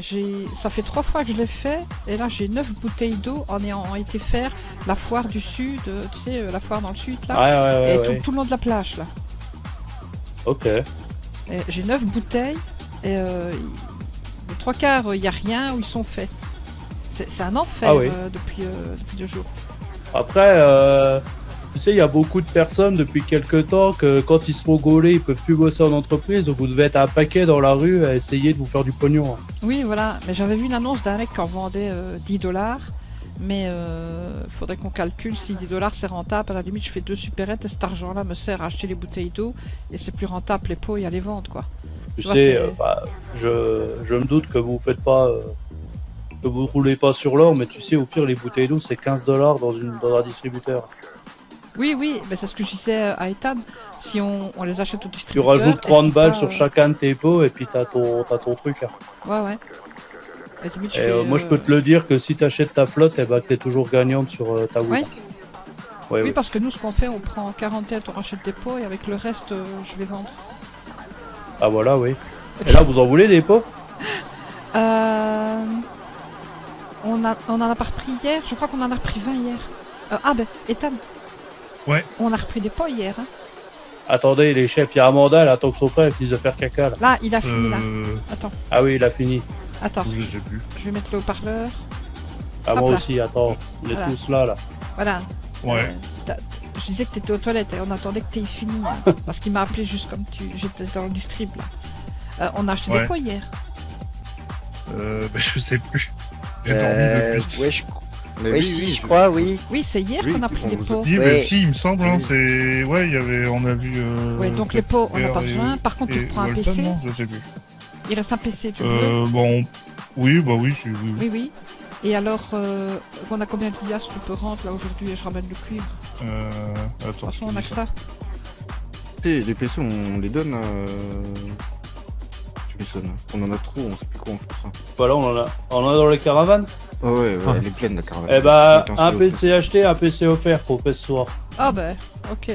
[SPEAKER 3] ça fait 3 fois que je l'ai fait, et là j'ai 9 bouteilles d'eau en ayant été faire la foire du sud, tu sais, la foire dans le sud là,
[SPEAKER 6] Ouais,
[SPEAKER 3] et
[SPEAKER 6] ouais.
[SPEAKER 3] tout le long de la plage là.
[SPEAKER 6] Ok.
[SPEAKER 3] Et j'ai 9 bouteilles, et les 3 quarts, il n'y a rien où ils sont faits. C'est un enfer
[SPEAKER 6] Ah oui.
[SPEAKER 3] depuis 2 jours.
[SPEAKER 6] Après, tu sais, il y a beaucoup de personnes depuis quelques temps que quand ils se font gauler, ils peuvent plus bosser en entreprise, donc vous devez être un paquet dans la rue à essayer de vous faire du pognon. Hein.
[SPEAKER 3] Oui, voilà, mais j'avais vu une annonce d'un mec qui en vendait $10, mais faudrait qu'on calcule si $10 c'est rentable. À la limite, je fais 2 supérettes et cet argent-là me sert à acheter les bouteilles d'eau, et c'est plus rentable les pots et à les vendre, quoi.
[SPEAKER 6] Tu
[SPEAKER 3] vois,
[SPEAKER 6] sais,
[SPEAKER 3] c'est-
[SPEAKER 6] je me doute que vous faites pas, que vous roulez pas sur l'or, mais tu sais, au pire, les bouteilles d'eau, c'est $15 dans un distributeur.
[SPEAKER 3] Oui, mais c'est ce que je disais à Ethan. Si on les achète au
[SPEAKER 6] Tu
[SPEAKER 3] distributeur...
[SPEAKER 6] rajoutes
[SPEAKER 3] et
[SPEAKER 6] 30
[SPEAKER 3] si
[SPEAKER 6] balles
[SPEAKER 3] pas,
[SPEAKER 6] sur chacun de tes pots, et puis t'as ton truc. Hein.
[SPEAKER 3] Ouais. Et limite, je
[SPEAKER 6] Et
[SPEAKER 3] fais,
[SPEAKER 6] moi, je peux te le dire que si t'achètes ta flotte, eh ben, t'es toujours gagnante sur ta
[SPEAKER 3] Ouais.
[SPEAKER 6] wheel. Ouais,
[SPEAKER 3] Oui,
[SPEAKER 6] oui.
[SPEAKER 3] parce que nous, ce qu'on fait, on prend 40 têtes, on rachète des pots, et avec le reste, je vais vendre.
[SPEAKER 6] Ah voilà, oui. Et là, vous en voulez des pots?
[SPEAKER 3] On en a pas repris hier, je crois qu'on en a repris 20 hier. Ethan.
[SPEAKER 10] Ouais.
[SPEAKER 3] On a repris des pots hier. Hein.
[SPEAKER 6] Attendez, les chefs, il y a Amanda, elle attend que son frère finisse de faire caca. Là.
[SPEAKER 3] Là, il a fini, là. Attends,
[SPEAKER 6] Ah oui, il a fini.
[SPEAKER 10] Je sais plus.
[SPEAKER 3] je vais mettre le haut-parleur.
[SPEAKER 6] Ah,
[SPEAKER 3] Hop
[SPEAKER 6] moi
[SPEAKER 3] là.
[SPEAKER 6] aussi, attends. On est
[SPEAKER 3] Voilà.
[SPEAKER 6] tous là.
[SPEAKER 3] Voilà.
[SPEAKER 10] Ouais.
[SPEAKER 3] Je disais que t'étais aux toilettes et on attendait que t'aies fini. Hein, parce qu'il m'a appelé juste comme j'étais dans le distrib, là. On a acheté des
[SPEAKER 10] Ouais.
[SPEAKER 3] pots hier.
[SPEAKER 10] Je sais plus. J'ai dormi depuis.
[SPEAKER 9] Ouais,
[SPEAKER 11] Mais
[SPEAKER 9] je crois, oui.
[SPEAKER 3] Oui, c'est hier
[SPEAKER 11] Oui,
[SPEAKER 3] qu'on a pris
[SPEAKER 11] on
[SPEAKER 3] les
[SPEAKER 11] vous a
[SPEAKER 3] pots.
[SPEAKER 10] Oui,
[SPEAKER 9] Ouais.
[SPEAKER 10] mais si, il me semble, hein,
[SPEAKER 11] Oui.
[SPEAKER 10] c'est... Ouais, il y avait... On a vu...
[SPEAKER 3] Ouais, donc les pots, on n'a pas
[SPEAKER 10] et-
[SPEAKER 3] besoin. Par contre, tu
[SPEAKER 10] et
[SPEAKER 3] prends un
[SPEAKER 10] Walton,
[SPEAKER 3] PC.
[SPEAKER 10] non, je sais plus.
[SPEAKER 3] Il reste un PC, tu veux?
[SPEAKER 10] Bon... Oui, bah oui, oui.
[SPEAKER 3] Oui. Et alors, on a combien de liasses tu peux rentrer là aujourd'hui et je ramène le cuivre? De toute
[SPEAKER 10] Attends,
[SPEAKER 3] façon, on a que ça.
[SPEAKER 11] Les PC, on les donne. Tu les sonnes. On en a trop, on sait plus quoi on fait pour ça.
[SPEAKER 6] Voilà, on en a dans les caravanes.
[SPEAKER 11] Ah ouais, elle est pleine la caravane.
[SPEAKER 6] Eh bah,
[SPEAKER 11] 15
[SPEAKER 6] un
[SPEAKER 11] kilos.
[SPEAKER 6] PC acheté, un PC offert pour ce soir.
[SPEAKER 3] Ah ben, ok.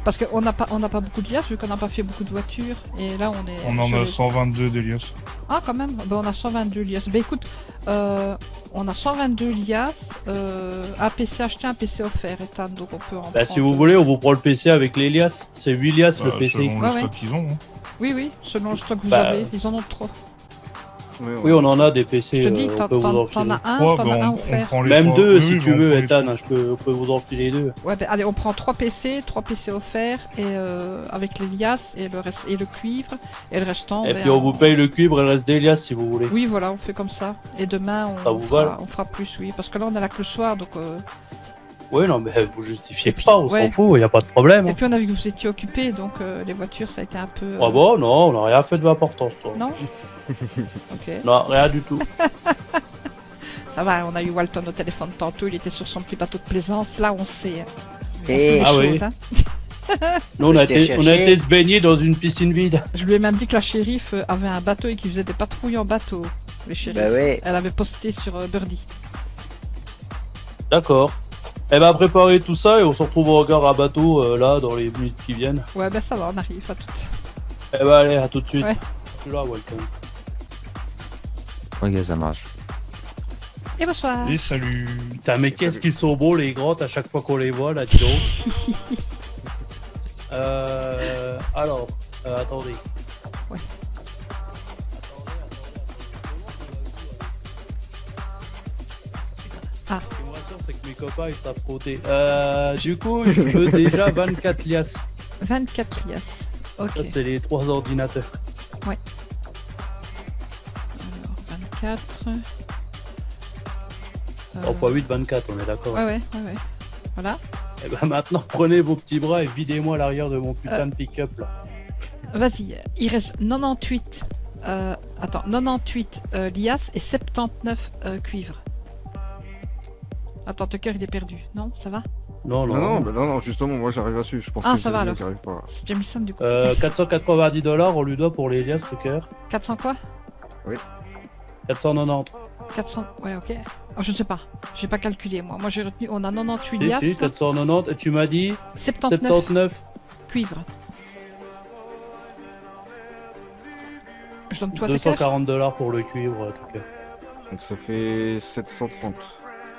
[SPEAKER 3] Parce qu'on n'a pas beaucoup de liasses vu qu'on n'a pas fait beaucoup de voitures. Et là, on est...
[SPEAKER 10] On en
[SPEAKER 3] sur
[SPEAKER 10] a
[SPEAKER 3] les-
[SPEAKER 10] 122 d'Elias.
[SPEAKER 3] Ah, quand même. Ben, on a 122 liasses. Ben écoute, on a 122 liasses. Un PC acheté, un PC offert, Ethan. Donc on peut en
[SPEAKER 6] Bah, si
[SPEAKER 3] prendre-
[SPEAKER 6] vous voulez, on vous prend le PC avec les liasses. C'est 8 liasses le PC.
[SPEAKER 10] Selon
[SPEAKER 3] Ouais,
[SPEAKER 10] le
[SPEAKER 3] ouais.
[SPEAKER 10] stock qu'ils ont. Hein.
[SPEAKER 3] Oui, selon le stock que vous
[SPEAKER 6] Bah,
[SPEAKER 3] avez. Ils en ont trop.
[SPEAKER 11] Ouais, ouais.
[SPEAKER 6] Oui, on en a des PC.
[SPEAKER 3] Je te dis,
[SPEAKER 6] on peut vous en
[SPEAKER 3] t'en
[SPEAKER 6] filer.
[SPEAKER 3] as un,
[SPEAKER 10] Ouais,
[SPEAKER 3] t'en
[SPEAKER 10] bah,
[SPEAKER 3] as un
[SPEAKER 10] on
[SPEAKER 3] offert.
[SPEAKER 10] prend les
[SPEAKER 6] Même
[SPEAKER 10] trois.
[SPEAKER 6] 2
[SPEAKER 10] Oui,
[SPEAKER 6] si
[SPEAKER 10] oui,
[SPEAKER 6] tu
[SPEAKER 10] on
[SPEAKER 6] veux,
[SPEAKER 10] prend les
[SPEAKER 6] Ethan.
[SPEAKER 10] trois.
[SPEAKER 6] On peut vous en filer 2.
[SPEAKER 3] Ouais, ben allez, on prend 3 PC offerts et avec les liasses et le reste et le cuivre et le restant.
[SPEAKER 6] Et
[SPEAKER 3] ben,
[SPEAKER 6] puis on vous paye le cuivre et le reste des liasses si vous voulez.
[SPEAKER 3] Oui, voilà, on fait comme ça. Et demain,
[SPEAKER 6] Ça vous va, là
[SPEAKER 3] on fera plus, oui, parce que là, on a là que le soir, donc.
[SPEAKER 6] Oui, non, mais vous justifiez
[SPEAKER 3] Et puis,
[SPEAKER 6] pas, on
[SPEAKER 3] ouais.
[SPEAKER 6] s'en fout, y a pas de problème.
[SPEAKER 3] Et
[SPEAKER 6] Hein.
[SPEAKER 3] puis on a vu que vous étiez occupés, donc les voitures, ça a été un peu.
[SPEAKER 6] Ah bon, non, on n'a rien fait de d'importance. toi.
[SPEAKER 3] Non. Ok.
[SPEAKER 6] Non, rien du tout.
[SPEAKER 3] Ça va, on a eu Walton au téléphone tantôt, il était sur son petit bateau de plaisance. Là, on sait. On sait
[SPEAKER 9] Et
[SPEAKER 3] les
[SPEAKER 6] Ah oui.
[SPEAKER 3] choses, hein.
[SPEAKER 6] Nous, on a
[SPEAKER 9] J'étais
[SPEAKER 6] été
[SPEAKER 9] chercher.
[SPEAKER 6] se baigner dans une piscine vide.
[SPEAKER 3] Je lui ai même dit que la shérif avait un bateau et qu'il faisait des patrouilles en bateau. Les shérifs.
[SPEAKER 9] bah ouais.
[SPEAKER 3] Elle avait posté sur Birdie.
[SPEAKER 6] D'accord. Eh ben, préparez tout ça et on se retrouve en gare à bateau là dans les minutes qui viennent.
[SPEAKER 3] Ouais, ben ça va, on arrive à toutes.
[SPEAKER 6] Eh ben, allez, à tout de suite.
[SPEAKER 3] Ouais.
[SPEAKER 6] Je suis là, Walton.
[SPEAKER 12] Ok, ça marche.
[SPEAKER 3] Et bonsoir.
[SPEAKER 10] Et salut.
[SPEAKER 6] Putain, mais qu'est-ce qu'ils sont beaux les grottes à chaque fois qu'on les voit là, dis donc. Alors, attendez.
[SPEAKER 3] Ouais. Ah.
[SPEAKER 6] Ce qui me rassure, c'est que mes copains ils savent frotter. Du coup, je veux déjà 24 liasses.
[SPEAKER 3] 24 liasses. Ok.
[SPEAKER 6] Ça, c'est les 3 ordinateurs.
[SPEAKER 3] Ouais. Alors, 24.
[SPEAKER 6] En x8, 24, on est d'accord.
[SPEAKER 3] Ouais. Voilà.
[SPEAKER 6] Et ben maintenant, prenez vos petits bras et videz-moi l'arrière de mon putain de pick-up là.
[SPEAKER 3] Vas-y, il reste 98. Attends, 98 liasses et 79 cuivres. Attends, Tucker il est perdu. Non, ça va?
[SPEAKER 11] Non, justement, moi j'arrive à suivre. Je pense
[SPEAKER 3] Ah,
[SPEAKER 11] que
[SPEAKER 3] ça va alors.
[SPEAKER 11] j'arrive pas.
[SPEAKER 3] C'est Jamison du coup.
[SPEAKER 6] $490, on lui doit pour les liasses, Tucker.
[SPEAKER 3] 400 quoi?
[SPEAKER 6] 490.
[SPEAKER 3] 400, ouais, ok. Oh, je ne sais pas, j'ai pas calculé moi. Moi j'ai retenu, on a 98 liasses.
[SPEAKER 6] Si, 490, et tu m'as dit
[SPEAKER 3] 79 cuivres. Je donne toi Tucker.
[SPEAKER 6] $240 pour le cuivre, Tucker.
[SPEAKER 11] Donc ça fait 730.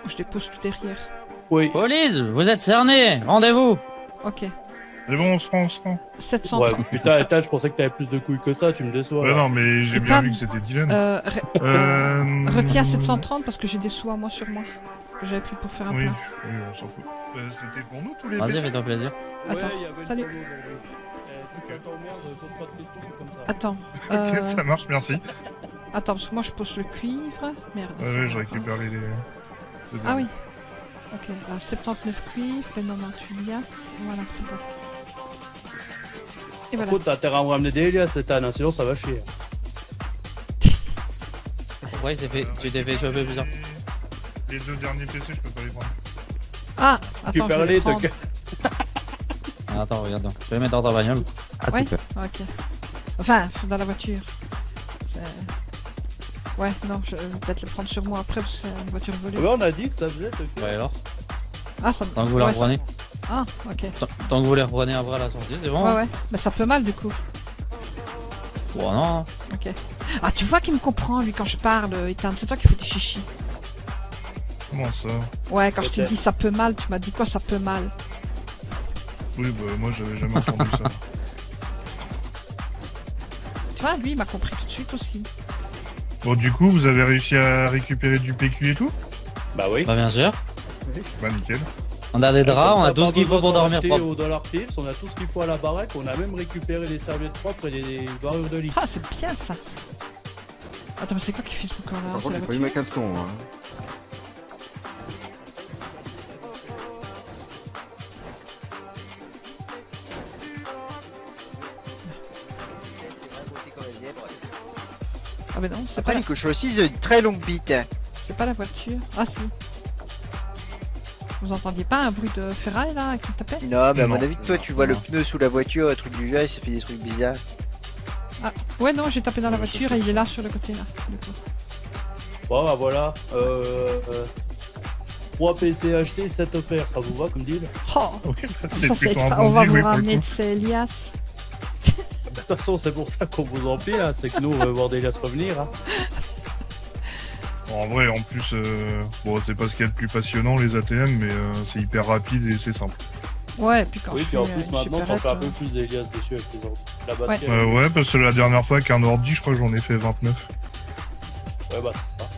[SPEAKER 3] Je les pose tout derrière.
[SPEAKER 6] Oui.
[SPEAKER 12] Police, vous êtes cerné, rendez-vous.
[SPEAKER 3] Ok.
[SPEAKER 10] C'est bon, on se rend.
[SPEAKER 3] 730.
[SPEAKER 6] Ouais, putain, Ethan, je pensais que t'avais plus de couilles que ça, tu me déçois.
[SPEAKER 10] Ouais,
[SPEAKER 6] là.
[SPEAKER 10] non, mais j'ai bien vu que c'était Dylan.
[SPEAKER 3] Retiens 730 parce que j'ai des sous à moi sur moi. Que j'avais pris pour faire un
[SPEAKER 10] Oui,
[SPEAKER 3] plat.
[SPEAKER 10] on s'en fout. C'était pour nous tous les
[SPEAKER 12] Vas-y,
[SPEAKER 10] PC.
[SPEAKER 12] fais-toi plaisir.
[SPEAKER 3] Attends,
[SPEAKER 6] Ouais, il y avait une
[SPEAKER 3] salut.
[SPEAKER 6] polo aujourd'hui. Si ça t'emmerde, pose pas de questions, c'est comme ça.
[SPEAKER 3] Attends.
[SPEAKER 10] Ok, ça marche, merci.
[SPEAKER 3] Attends, parce que moi je pose le cuivre. Merde. ça
[SPEAKER 10] Ouais,
[SPEAKER 3] va
[SPEAKER 10] je
[SPEAKER 3] pas.
[SPEAKER 10] récupère les.
[SPEAKER 3] Ah oui. Ok, là 79 cuivres et 98 liasses. Voilà, c'est bon. Et
[SPEAKER 6] Par
[SPEAKER 3] voilà.
[SPEAKER 6] contre, t'as intérêt à me ramener des liasses, Ethan, hein, sinon ça va chier.
[SPEAKER 12] Ouais, tu t'es fait choper plusieurs.
[SPEAKER 10] Les 2 derniers PC, je peux pas les prendre.
[SPEAKER 3] Ah, attends, je vais
[SPEAKER 6] Récupère-les,
[SPEAKER 3] les prendre.
[SPEAKER 6] Tucker.
[SPEAKER 12] Attends, regarde. Je vais les mettre dans ta bagnole.
[SPEAKER 3] Ouais, ok. Enfin, dans la voiture. Ouais, non, je vais peut-être le prendre sur moi après parce que c'est une voiture volée.
[SPEAKER 6] Ouais, on a dit que ça faisait, Tucker.
[SPEAKER 12] Ouais, alors.
[SPEAKER 3] Ah, ça
[SPEAKER 12] Tant que vous la
[SPEAKER 3] ouais, ça-
[SPEAKER 12] reprenez.
[SPEAKER 3] Ah, ok.
[SPEAKER 12] Tant que vous les reprenez après à la sortie, c'est bon.
[SPEAKER 3] Ouais. Mais ça peut mal du coup.
[SPEAKER 12] Bon, non.
[SPEAKER 3] Ok. Ah, tu vois qu'il me comprend lui quand je parle, Ethan. C'est toi qui fais du chichi.
[SPEAKER 10] Comment ça?
[SPEAKER 3] Ouais, quand je t'ai
[SPEAKER 6] Ok.
[SPEAKER 3] dit ça peut mal, tu m'as dit quoi ça peut mal?
[SPEAKER 10] Oui, bah moi j'avais jamais entendu ça.
[SPEAKER 3] Tu vois, lui il m'a compris tout de suite aussi.
[SPEAKER 10] Bon, du coup, vous avez réussi à récupérer du PQ et tout?
[SPEAKER 6] Bah oui.
[SPEAKER 12] Bah, bien sûr.
[SPEAKER 10] Bah, nickel.
[SPEAKER 12] On a des draps, on a tout
[SPEAKER 6] pas
[SPEAKER 12] ce qu'il faut
[SPEAKER 6] besoin
[SPEAKER 12] pour
[SPEAKER 6] d'en
[SPEAKER 12] dormir
[SPEAKER 6] acheter
[SPEAKER 12] propre.
[SPEAKER 6] au Dollar Pills, on a tout ce qu'il faut à la baraque, on a même récupéré les serviettes propres et les barures de lit.
[SPEAKER 3] Ah, c'est bien ça. Attends, mais c'est quoi qui fait ce boucan là?
[SPEAKER 11] Par
[SPEAKER 3] C'est
[SPEAKER 11] contre,
[SPEAKER 3] la
[SPEAKER 11] j'ai pas eu
[SPEAKER 3] voiture
[SPEAKER 11] ma caleçon. Hein.
[SPEAKER 3] Ah, mais non, c'est pas,
[SPEAKER 9] Après,
[SPEAKER 3] la...
[SPEAKER 9] les cochons aussi, ils ont une très longue bite.
[SPEAKER 3] c'est pas la voiture. Ah, si. Vous entendiez pas un bruit de ferraille là qui tapait?
[SPEAKER 9] Non, mais à mon
[SPEAKER 10] Non.
[SPEAKER 9] avis, toi, tu vois le
[SPEAKER 12] Non.
[SPEAKER 9] pneu sous la voiture, un truc du genre, ça fait des trucs bizarres.
[SPEAKER 3] Ouais, non, j'ai tapé dans la
[SPEAKER 10] Ouais,
[SPEAKER 3] voiture
[SPEAKER 10] ça
[SPEAKER 3] et
[SPEAKER 10] fait
[SPEAKER 3] il est là sur le côté là. Du coup.
[SPEAKER 6] Bon, bah voilà. 3 PC achetés, 7 offerts, ça vous va comme deal?
[SPEAKER 3] Oh,
[SPEAKER 10] Ok,
[SPEAKER 3] ça
[SPEAKER 10] c'est
[SPEAKER 3] c'est
[SPEAKER 10] plutôt un
[SPEAKER 3] extra.
[SPEAKER 10] bon
[SPEAKER 3] On va
[SPEAKER 10] deal,
[SPEAKER 3] vous
[SPEAKER 10] oui, pour le
[SPEAKER 3] ramener
[SPEAKER 10] coup.
[SPEAKER 3] de ces Elias.
[SPEAKER 6] De toute façon, c'est pour ça qu'on vous empile, hein, c'est que nous, on va voir des liasses revenir. Hein.
[SPEAKER 10] En vrai, en plus, bon, c'est pas ce qu'il y a de plus passionnant, les ATM, mais c'est hyper rapide et c'est simple.
[SPEAKER 3] Ouais, puis quand
[SPEAKER 6] Oui,
[SPEAKER 3] je
[SPEAKER 6] puis
[SPEAKER 3] fais
[SPEAKER 6] en plus,
[SPEAKER 3] une
[SPEAKER 6] maintenant, t'en
[SPEAKER 3] supérette,
[SPEAKER 6] fais un peu plus des liasses dessus avec les autres. La batterie,
[SPEAKER 10] Ouais, parce que la dernière fois qu'un ordi, je crois que j'en ai fait 29.
[SPEAKER 6] ouais, bah c'est ça.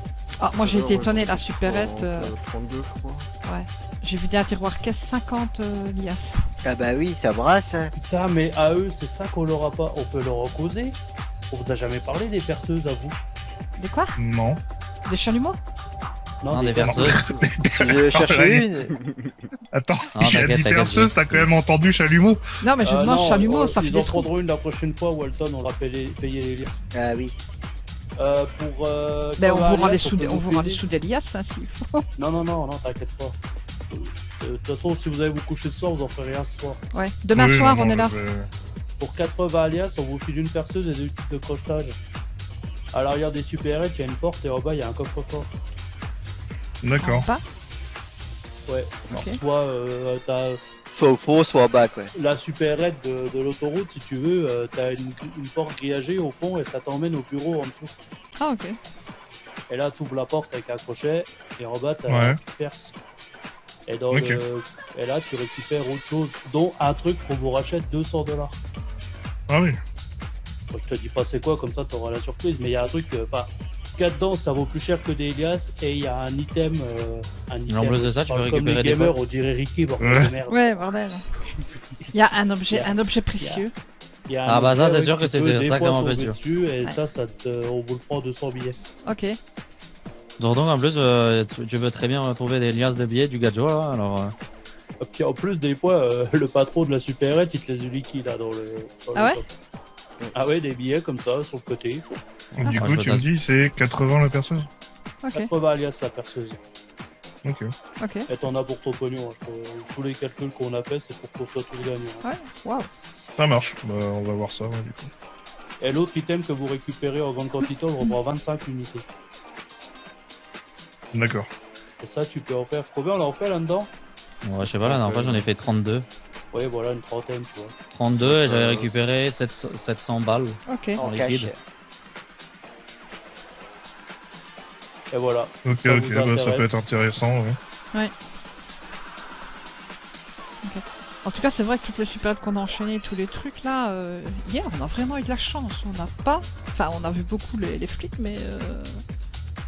[SPEAKER 3] Ah, moi j'ai été
[SPEAKER 11] Ouais,
[SPEAKER 3] étonné, la
[SPEAKER 11] je
[SPEAKER 3] supérette.
[SPEAKER 11] crois, 32, je crois.
[SPEAKER 3] Ouais. J'ai vu des tiroirs caisse 50 liasses.
[SPEAKER 9] Ah bah oui, ça brasse. Hein.
[SPEAKER 6] Putain, mais à eux, c'est ça qu'on leur a pas. On peut leur en causer. On vous a jamais parlé des perceuses à vous.
[SPEAKER 3] Des quoi?
[SPEAKER 10] Non.
[SPEAKER 3] Des chalumeaux?
[SPEAKER 12] Non, des perceuses.
[SPEAKER 9] Je cherchais une.
[SPEAKER 10] Attends,
[SPEAKER 12] Non,
[SPEAKER 10] j'ai
[SPEAKER 12] t'inquiète,
[SPEAKER 10] dit
[SPEAKER 12] t'inquiète,
[SPEAKER 10] perceuse, t'as quand même entendu chalumeau.
[SPEAKER 3] Non, mais je demande
[SPEAKER 6] non,
[SPEAKER 3] chalumeau, ça fait
[SPEAKER 6] ils
[SPEAKER 3] des
[SPEAKER 6] en
[SPEAKER 3] trous.
[SPEAKER 6] prendront une la prochaine fois, Walton, on aura payé les liasses.
[SPEAKER 9] Ah oui.
[SPEAKER 6] Pour.
[SPEAKER 3] Ben, on
[SPEAKER 6] comme
[SPEAKER 3] vous rend
[SPEAKER 6] alias,
[SPEAKER 3] les sous,
[SPEAKER 6] peut
[SPEAKER 3] on vous
[SPEAKER 6] vous
[SPEAKER 3] rend les
[SPEAKER 6] filer-
[SPEAKER 3] sous d'Elias, hein, s'il faut.
[SPEAKER 6] Non, t'inquiète pas. De toute façon, si vous allez vous coucher ce soir, vous en ferez rien ce soir.
[SPEAKER 3] Ouais. Demain
[SPEAKER 10] Oui,
[SPEAKER 3] soir,
[SPEAKER 10] non,
[SPEAKER 3] on
[SPEAKER 10] non,
[SPEAKER 3] est là.
[SPEAKER 10] je-
[SPEAKER 6] Pour 80 alias, on vous file une perceuse et 2 types de crochetage. À l'arrière des supérettes, il y a une porte et en bas, il y a un coffre-fort.
[SPEAKER 10] D'accord.
[SPEAKER 3] En bas.
[SPEAKER 6] Ouais.
[SPEAKER 3] Ok.
[SPEAKER 6] Alors, soit t'as
[SPEAKER 9] Soit au fond, soit en bas, quoi.
[SPEAKER 6] la supérette de l'autoroute, si tu veux, t'as une porte grillagée au fond et ça t'emmène au bureau en dessous.
[SPEAKER 3] Ah, ok.
[SPEAKER 6] Et là, tu ouvres la porte avec un crochet et en bas,
[SPEAKER 10] Ouais.
[SPEAKER 6] tu perces. Et, dans
[SPEAKER 10] Ok.
[SPEAKER 6] et là, tu récupères autre chose, dont un truc qu'on vous rachète $200.
[SPEAKER 10] Ah oui.
[SPEAKER 6] Bon, je te dis pas c'est quoi, comme ça, t'auras la surprise, mais il y a un truc, enfin, ce qu'il y a dedans, ça vaut plus cher que des Elias et il y a un item. Un item
[SPEAKER 12] en plus de ça, tu peux
[SPEAKER 6] comme
[SPEAKER 12] récupérer
[SPEAKER 6] les
[SPEAKER 12] des
[SPEAKER 6] gamers,
[SPEAKER 12] potes.
[SPEAKER 6] on dirait Ricky, bordel
[SPEAKER 10] Ouais.
[SPEAKER 6] de merde.
[SPEAKER 3] Ouais, bordel. Il y a un objet,
[SPEAKER 6] Yeah.
[SPEAKER 3] un objet précieux.
[SPEAKER 6] Il y a un
[SPEAKER 12] Ah bah ça,
[SPEAKER 6] objet,
[SPEAKER 12] c'est sûr
[SPEAKER 6] tu
[SPEAKER 12] que c'est
[SPEAKER 6] peux des fois
[SPEAKER 12] sacrément
[SPEAKER 6] tomber
[SPEAKER 12] précieux.
[SPEAKER 6] dessus, et
[SPEAKER 3] Ouais.
[SPEAKER 6] ça on vous le prend 200 billets.
[SPEAKER 3] Ok.
[SPEAKER 12] Donc en plus, tu peux très bien retrouver des liasses de billets du gadget là, alors...
[SPEAKER 6] Et puis en plus, des fois, le patron de la supérette, il te les liquide là, dans le
[SPEAKER 3] Ah ouais
[SPEAKER 6] coffre. Ah ouais, des billets comme ça, sur le côté.
[SPEAKER 10] Du
[SPEAKER 12] Ah,
[SPEAKER 10] coup,
[SPEAKER 12] je
[SPEAKER 10] tu me dis, c'est 80 la perceuse?
[SPEAKER 3] Ok.
[SPEAKER 6] 80 alias la perceuse.
[SPEAKER 10] Ok.
[SPEAKER 3] Ok.
[SPEAKER 6] Et t'en as pour ton pognon. Hein. Tous les calculs qu'on a fait, c'est pour qu'on soit tous gagnants. Hein.
[SPEAKER 3] Ouais. Waouh.
[SPEAKER 10] Ça marche. Bah, on va voir ça, ouais, du coup.
[SPEAKER 6] Et l'autre item que vous récupérez en grande quantité, on reprend 25 unités.
[SPEAKER 10] D'accord.
[SPEAKER 6] Et ça, tu peux en faire. Combien on en fait là-dedans?
[SPEAKER 12] Ouais, je sais pas, la dernière fois j'en ai fait 32.
[SPEAKER 6] Ouais, voilà, une trentaine, tu vois.
[SPEAKER 12] 32 et j'avais récupéré 700 balles
[SPEAKER 3] Ok.
[SPEAKER 12] en
[SPEAKER 9] En
[SPEAKER 12] liquide.
[SPEAKER 9] cash.
[SPEAKER 6] Et voilà.
[SPEAKER 10] Ok,
[SPEAKER 6] Ça
[SPEAKER 10] ok,
[SPEAKER 6] vous
[SPEAKER 10] bah, ça
[SPEAKER 6] intéresse?
[SPEAKER 10] peut être intéressant, ouais.
[SPEAKER 3] En tout cas, c'est vrai que toutes les supériettes qu'on a enchaînées, tous les trucs là, hier, on a vraiment eu de la chance. On n'a pas. Enfin, on a vu beaucoup les flics, mais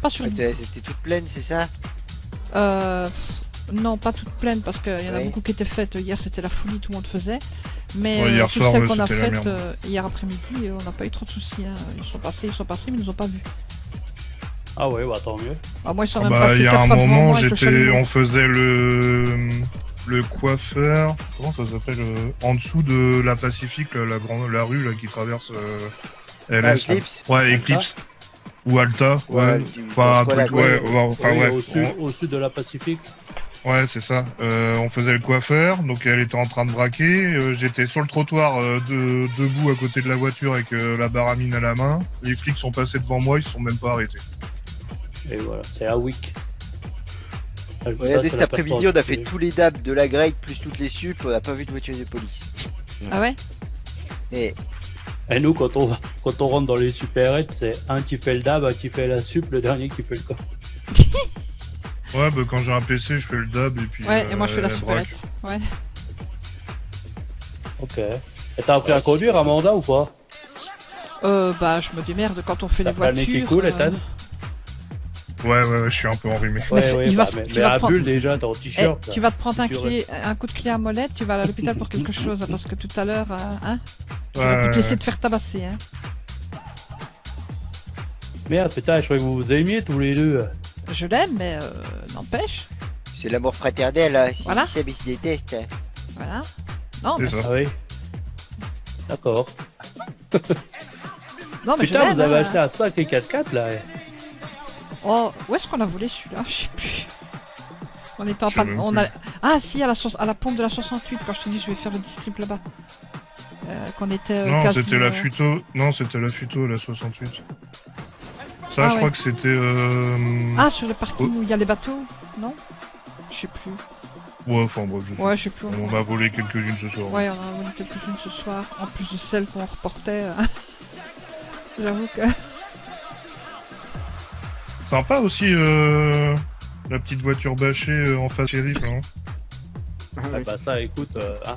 [SPEAKER 3] pas sur une.
[SPEAKER 9] C'était toute pleine, c'est ça?
[SPEAKER 3] Non, pas toutes pleines parce qu'il y en a
[SPEAKER 9] Ouais.
[SPEAKER 3] beaucoup qui étaient faites. Hier, c'était la folie, tout le monde faisait. Mais
[SPEAKER 10] Ouais, hier
[SPEAKER 3] toutes
[SPEAKER 10] soir,
[SPEAKER 3] celles
[SPEAKER 10] ouais,
[SPEAKER 3] qu'on a
[SPEAKER 10] c'était la
[SPEAKER 3] faites
[SPEAKER 10] merde.
[SPEAKER 3] hier après-midi, on n'a pas eu trop de soucis. Hein. Ils sont passés, mais ils nous ont pas vus.
[SPEAKER 6] Ah ouais, bah tant mieux.
[SPEAKER 3] Ah, moi, ils sont
[SPEAKER 10] Ah
[SPEAKER 3] même
[SPEAKER 10] bah,
[SPEAKER 3] passés
[SPEAKER 10] il y a
[SPEAKER 3] 4
[SPEAKER 10] un
[SPEAKER 3] fois devant
[SPEAKER 10] moment,
[SPEAKER 3] moi avec le chalumeau.
[SPEAKER 10] on faisait le coiffeur, comment ça s'appelle, en dessous de la Pacifique, la rue là qui traverse LS.
[SPEAKER 9] Ah, Eclipse?
[SPEAKER 10] Ouais, Eclipse. Ou Alta,
[SPEAKER 9] Ouais,
[SPEAKER 10] ouais.
[SPEAKER 9] du-
[SPEAKER 10] Enfin, un
[SPEAKER 9] voilà,
[SPEAKER 10] truc,
[SPEAKER 9] quoi.
[SPEAKER 10] ouais, enfin
[SPEAKER 6] Oui,
[SPEAKER 10] bref.
[SPEAKER 6] au sud de la Pacifique.
[SPEAKER 10] Ouais, c'est ça. On faisait le coiffeur, donc elle était en train de braquer. J'étais sur le trottoir, debout à côté de la voiture avec la baramine à la main. Les flics sont passés devant moi, ils se sont même pas arrêtés.
[SPEAKER 6] Et voilà, c'est à Wick.
[SPEAKER 9] Regardez, cet après-midi, on a fait tous les dabs de la Great plus toutes les sup, on n'a pas vu de voiture de police.
[SPEAKER 3] Ah ouais?
[SPEAKER 9] Et
[SPEAKER 6] Et nous, quand on rentre dans les supérettes, c'est un qui fait le dab, un qui fait la sup, le dernier qui fait le coffre.
[SPEAKER 10] Ouais, bah quand j'ai un PC, je fais le dab et puis.
[SPEAKER 3] Ouais, et moi je fais la
[SPEAKER 10] braque.
[SPEAKER 3] supérette. Ouais.
[SPEAKER 6] Ok. Et t'as appris à conduire, Amanda, ou pas?
[SPEAKER 3] Bah, je me démerde quand on fait les
[SPEAKER 6] T'as le nez
[SPEAKER 3] voitures.
[SPEAKER 6] qui coule, Ethan?
[SPEAKER 10] Ouais, je suis un peu enrhumé.
[SPEAKER 3] Mais il va
[SPEAKER 6] bah,
[SPEAKER 3] se-
[SPEAKER 6] mais
[SPEAKER 3] tu vas
[SPEAKER 6] à
[SPEAKER 3] prendre-
[SPEAKER 6] bulle déjà, t'es en
[SPEAKER 3] Eh,
[SPEAKER 6] t-shirt.
[SPEAKER 3] tu vas te prendre
[SPEAKER 6] Purée.
[SPEAKER 3] un coup de clé à molette, tu vas aller à l'hôpital pour quelque chose, hein, parce que tout à l'heure, hein, tu vas
[SPEAKER 10] Ouais,
[SPEAKER 3] plus te laisser
[SPEAKER 10] ouais.
[SPEAKER 3] te faire tabasser. Hein.
[SPEAKER 6] Merde, putain, je croyais que vous vous aimiez tous les deux.
[SPEAKER 3] Je l'aime, mais n'empêche,
[SPEAKER 9] c'est l'amour fraternel, hein. Si
[SPEAKER 3] Voilà.
[SPEAKER 9] Seb, il se déteste. Hein.
[SPEAKER 3] voilà. Non, mais,
[SPEAKER 10] C'est ça.
[SPEAKER 6] Ah oui. D'accord.
[SPEAKER 3] non, mais je
[SPEAKER 6] Putain,
[SPEAKER 3] l'aime.
[SPEAKER 6] vous avez
[SPEAKER 3] hein.
[SPEAKER 6] acheté un 5 et 4x4 là.
[SPEAKER 3] Oh, où est-ce qu'on a volé celui-là? Je sais plus. On était en
[SPEAKER 10] Je sais
[SPEAKER 3] panne.
[SPEAKER 10] même
[SPEAKER 3] On
[SPEAKER 10] plus.
[SPEAKER 3] a... Ah, si, à la pompe de la 68, quand je te dis je vais faire le distrib là-bas. Qu'on était.
[SPEAKER 10] Non,
[SPEAKER 3] quasi,
[SPEAKER 10] c'était la Futo. Non, c'était la Futo, la 68. Ça,
[SPEAKER 3] Ah
[SPEAKER 10] je
[SPEAKER 3] ouais.
[SPEAKER 10] crois que c'était.
[SPEAKER 3] Ah, sur le parking où il y a les bateaux? Non? Je sais plus.
[SPEAKER 10] Ouais, enfin, bref, je sais.
[SPEAKER 3] Ouais, je sais plus.
[SPEAKER 10] On a volé quelques-unes ce soir.
[SPEAKER 3] Ouais, on a volé quelques-unes ce soir, en plus de celles qu'on reportait. J'avoue que.
[SPEAKER 10] Sympa aussi, la petite voiture bâchée en face shérif, hein.
[SPEAKER 6] Ah bah ça, écoute, hein.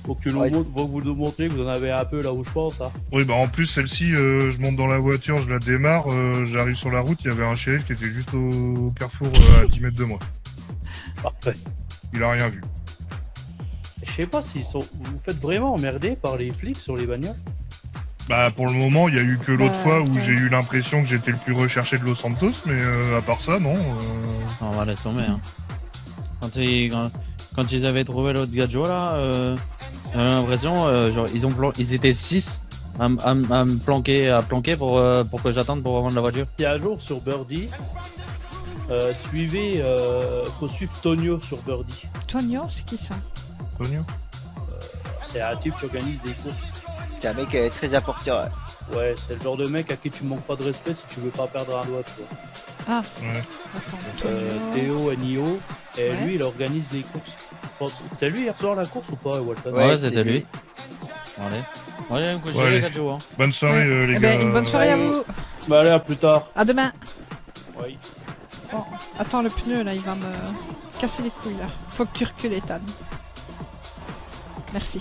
[SPEAKER 6] Faut que
[SPEAKER 9] Ouais.
[SPEAKER 6] vous nous montriez que vous en avez un peu là où je pense. Hein.
[SPEAKER 10] Oui, bah en plus, celle-ci, je monte dans la voiture, je la démarre, j'arrive sur la route, il y avait un shérif qui était juste au carrefour à 10 mètres de moi.
[SPEAKER 6] Parfait.
[SPEAKER 10] Il a rien vu.
[SPEAKER 6] Je sais pas s'ils sont. Vous faites vraiment emmerder par les flics sur les bagnoles?
[SPEAKER 10] Bah pour le moment, il y a eu que l'autre
[SPEAKER 3] Bah,
[SPEAKER 10] fois où
[SPEAKER 3] ouais.
[SPEAKER 10] j'ai eu l'impression que j'étais le plus recherché de Los Santos, mais à part ça, non.
[SPEAKER 12] On va laisser tomber. Hein. Quand ils avaient trouvé l'autre gadget là, j'avais l'impression, genre ils étaient 6 à me planquer pour que j'attende pour revendre la voiture.
[SPEAKER 6] Il y a un jour sur Birdie, faut suivre Tonio sur Birdie.
[SPEAKER 3] Tonio, c'est qui ça?
[SPEAKER 10] Tonio.
[SPEAKER 6] C'est un type qui organise des courses.
[SPEAKER 9] C'est un mec très important. Hein.
[SPEAKER 6] Ouais, c'est le genre de mec à qui tu manques pas de respect si tu veux pas perdre un doigt, tu vois.
[SPEAKER 3] Ah,
[SPEAKER 10] Ouais.
[SPEAKER 3] attends,
[SPEAKER 6] Théo Nio, et
[SPEAKER 3] Ouais.
[SPEAKER 6] lui il organise les courses. C'était lui hier soir la course ou pas, Walton?
[SPEAKER 12] Ouais, c'était lui. Allez. Moi j'allais me coucher
[SPEAKER 10] Ouais,
[SPEAKER 12] les
[SPEAKER 10] allez.
[SPEAKER 12] 4 jours.
[SPEAKER 10] Bonne soirée,
[SPEAKER 3] Ouais.
[SPEAKER 10] les
[SPEAKER 3] Eh
[SPEAKER 10] gars.
[SPEAKER 3] ben, une bonne soirée à vous.
[SPEAKER 6] Bah allez, à plus tard.
[SPEAKER 3] À demain.
[SPEAKER 6] Oui.
[SPEAKER 3] Bon, attends, le pneu là, il va me casser les couilles là. Faut que tu recules, Ethan. Merci.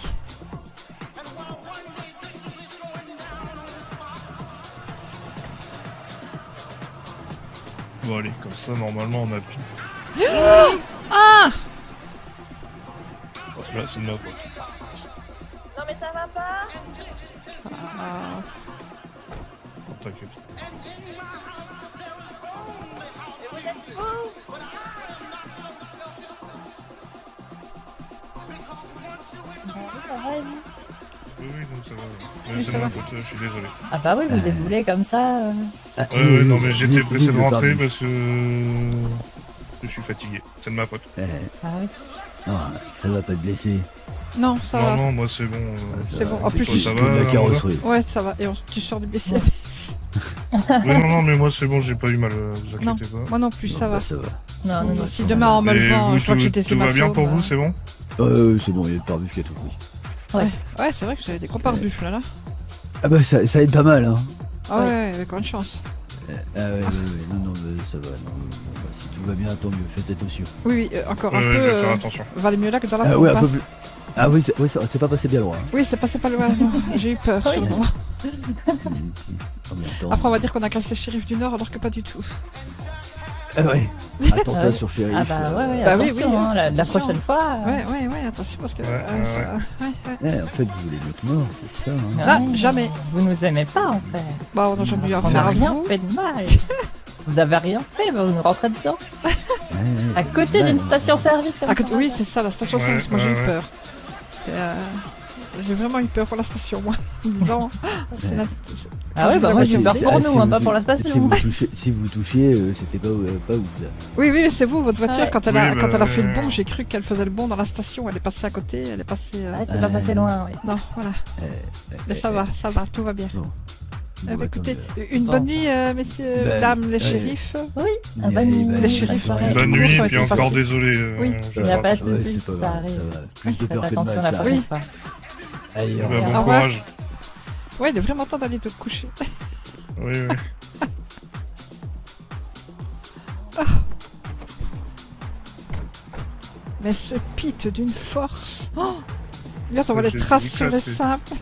[SPEAKER 10] Bon, allez, comme ça, normalement, on a plus.
[SPEAKER 3] Ah!
[SPEAKER 10] Ouais, là, c'est de ma faute.
[SPEAKER 7] Non mais ça va pas.
[SPEAKER 3] Ah.
[SPEAKER 10] Non, t'inquiète.
[SPEAKER 7] Vous êtes fous. Ça va et vous?
[SPEAKER 10] Oui, donc ça va.
[SPEAKER 3] Oui,
[SPEAKER 10] Mais c'est
[SPEAKER 3] ça
[SPEAKER 10] de ma
[SPEAKER 3] va.
[SPEAKER 10] faute, je suis désolé.
[SPEAKER 13] Ah bah oui, vous déboulez comme ça.
[SPEAKER 10] Ouais, non, mais j'étais pressé de rentrer parce que. Je suis fatigué. C'est de ma faute.
[SPEAKER 13] Ah oui.
[SPEAKER 1] Non, ça va pas te blesser.
[SPEAKER 3] Non, ça va.
[SPEAKER 10] Non, moi, c'est bon.
[SPEAKER 3] C'est bon. En plus,
[SPEAKER 10] Toi,
[SPEAKER 3] tu...
[SPEAKER 10] ça
[SPEAKER 1] que
[SPEAKER 10] va,
[SPEAKER 1] de la
[SPEAKER 10] Amanda
[SPEAKER 1] carrosserie.
[SPEAKER 3] Ouais, ça va. Et tu sors du BCMS.
[SPEAKER 10] Oui, non, mais moi, c'est bon, j'ai pas eu mal, vous
[SPEAKER 3] Non,
[SPEAKER 10] inquiétez pas.
[SPEAKER 3] moi non plus, ça va.
[SPEAKER 1] Ça va.
[SPEAKER 13] Non, non, non.
[SPEAKER 3] Si demain en me
[SPEAKER 10] Et
[SPEAKER 3] levant,
[SPEAKER 10] vous,
[SPEAKER 3] je vois que
[SPEAKER 10] tout-
[SPEAKER 3] j'étais
[SPEAKER 10] tout va bien pour vous, c'est bon?
[SPEAKER 1] C'est bon, il y a le pare-buf qui a tout pris.
[SPEAKER 3] Ouais, c'est vrai que vous avez des gros pare-buf là.
[SPEAKER 1] Ah bah ça aide pas mal, hein.
[SPEAKER 3] Ah ouais, avec grande chance.
[SPEAKER 1] Ah ouais, non, mais ça va. Non, bah, si tout va bien, tant mieux, faites attention.
[SPEAKER 3] Oui, encore un
[SPEAKER 10] Ouais,
[SPEAKER 3] peu.
[SPEAKER 10] je vais faire attention.
[SPEAKER 3] Valait mieux là que dans la
[SPEAKER 1] Ah
[SPEAKER 3] pompe.
[SPEAKER 1] ouais, un
[SPEAKER 3] hein.
[SPEAKER 1] peu plus. Ah oui, c'est pas passé bien loin. hein.
[SPEAKER 3] Oui, c'est passé pas loin. Non. J'ai eu peur. sur le moment.
[SPEAKER 1] En même temps.
[SPEAKER 3] Après, on va dire qu'on a cassé Shérif du Nord alors que pas du tout.
[SPEAKER 1] Ah ouais. Attentat
[SPEAKER 13] Ah ouais.
[SPEAKER 1] sur Shérif.
[SPEAKER 13] Ah bah ouais,
[SPEAKER 3] Bah oui,
[SPEAKER 13] attention,
[SPEAKER 3] oui,
[SPEAKER 13] hein, la
[SPEAKER 3] attention.
[SPEAKER 13] prochaine fois.
[SPEAKER 3] Ouais, attention parce que.
[SPEAKER 10] Ouais,
[SPEAKER 3] ouais.
[SPEAKER 1] En fait, vous voulez notre mort, c'est ça. Hein.
[SPEAKER 3] Ah,
[SPEAKER 13] ouais,
[SPEAKER 3] jamais.
[SPEAKER 13] Vous nous aimez pas en fait.
[SPEAKER 3] Bah, on a jamais eu
[SPEAKER 13] On
[SPEAKER 3] affaire
[SPEAKER 13] n'a
[SPEAKER 3] à
[SPEAKER 13] rien
[SPEAKER 3] vous.
[SPEAKER 13] fait de mal. Vous avez rien fait, bah vous nous rentrez dedans. À côté d'une station-service comme
[SPEAKER 3] À côté-
[SPEAKER 13] ça.
[SPEAKER 3] oui, c'est ça, la station
[SPEAKER 10] Ouais,
[SPEAKER 3] service. Moi, j'ai eu
[SPEAKER 10] ouais.
[SPEAKER 3] peur. C'est, j'ai vraiment eu peur pour la station, moi. En me disant. C'est la...
[SPEAKER 13] Ah ouais, bah moi j'ai eu peur
[SPEAKER 1] C'est-
[SPEAKER 13] pour
[SPEAKER 1] ah,
[SPEAKER 13] nous,
[SPEAKER 1] si
[SPEAKER 13] hein,
[SPEAKER 1] vous
[SPEAKER 13] pas
[SPEAKER 1] tou-
[SPEAKER 13] pour la
[SPEAKER 1] Si
[SPEAKER 13] station.
[SPEAKER 1] vous touchiez, c'était pas ouf là.
[SPEAKER 3] Oui, mais c'est vous, votre voiture,
[SPEAKER 13] Ouais.
[SPEAKER 3] quand elle a,
[SPEAKER 10] Oui,
[SPEAKER 3] quand
[SPEAKER 10] bah,
[SPEAKER 3] elle a fait le bond, j'ai cru qu'elle faisait le bond dans la station. Elle est passée à côté, elle est passée.
[SPEAKER 13] Ouais, c'est pas passé loin, oui.
[SPEAKER 3] Non, voilà. Mais ça va, tout va bien.
[SPEAKER 1] Bon.
[SPEAKER 3] Eh
[SPEAKER 1] Bon,
[SPEAKER 3] ben,
[SPEAKER 1] attends,
[SPEAKER 3] écoutez,
[SPEAKER 1] mais-
[SPEAKER 3] une
[SPEAKER 13] Bon.
[SPEAKER 3] bonne nuit, messieurs,
[SPEAKER 1] Ben,
[SPEAKER 3] dames, les
[SPEAKER 1] ouais.
[SPEAKER 3] shérifs.
[SPEAKER 13] Oui,
[SPEAKER 1] Il
[SPEAKER 13] ah,
[SPEAKER 1] y a-
[SPEAKER 13] bonne nuit.
[SPEAKER 1] il va-
[SPEAKER 3] Les shérifs,
[SPEAKER 13] bonne
[SPEAKER 3] ouais.
[SPEAKER 13] soirée.
[SPEAKER 10] Bonne
[SPEAKER 3] tout le monde,
[SPEAKER 10] nuit,
[SPEAKER 3] ça va
[SPEAKER 10] puis
[SPEAKER 3] être
[SPEAKER 10] encore
[SPEAKER 3] facile.
[SPEAKER 10] désolé.
[SPEAKER 3] Oui.
[SPEAKER 10] Je
[SPEAKER 13] Il y a pas de
[SPEAKER 1] Ouais,
[SPEAKER 13] soucis,
[SPEAKER 1] c'est pas
[SPEAKER 13] ça
[SPEAKER 1] grave,
[SPEAKER 13] arrive.
[SPEAKER 1] ça va. Plus de
[SPEAKER 13] Faites
[SPEAKER 1] peur que de
[SPEAKER 13] attention
[SPEAKER 1] mal,
[SPEAKER 13] la
[SPEAKER 1] ça.
[SPEAKER 13] prochaine
[SPEAKER 3] Oui.
[SPEAKER 13] fois.
[SPEAKER 1] Allez,
[SPEAKER 10] Bah,
[SPEAKER 1] au
[SPEAKER 10] bon
[SPEAKER 1] revoir.
[SPEAKER 3] revoir.
[SPEAKER 10] courage.
[SPEAKER 3] Ouais, il est vraiment temps d'aller te coucher.
[SPEAKER 10] Oui, oui.
[SPEAKER 3] Mais ce pit d'une force. Oh regarde, on voit
[SPEAKER 10] Ouais,
[SPEAKER 3] les
[SPEAKER 10] j'ai
[SPEAKER 3] traces
[SPEAKER 10] dit
[SPEAKER 3] sur les
[SPEAKER 10] éclaté.
[SPEAKER 3] simples.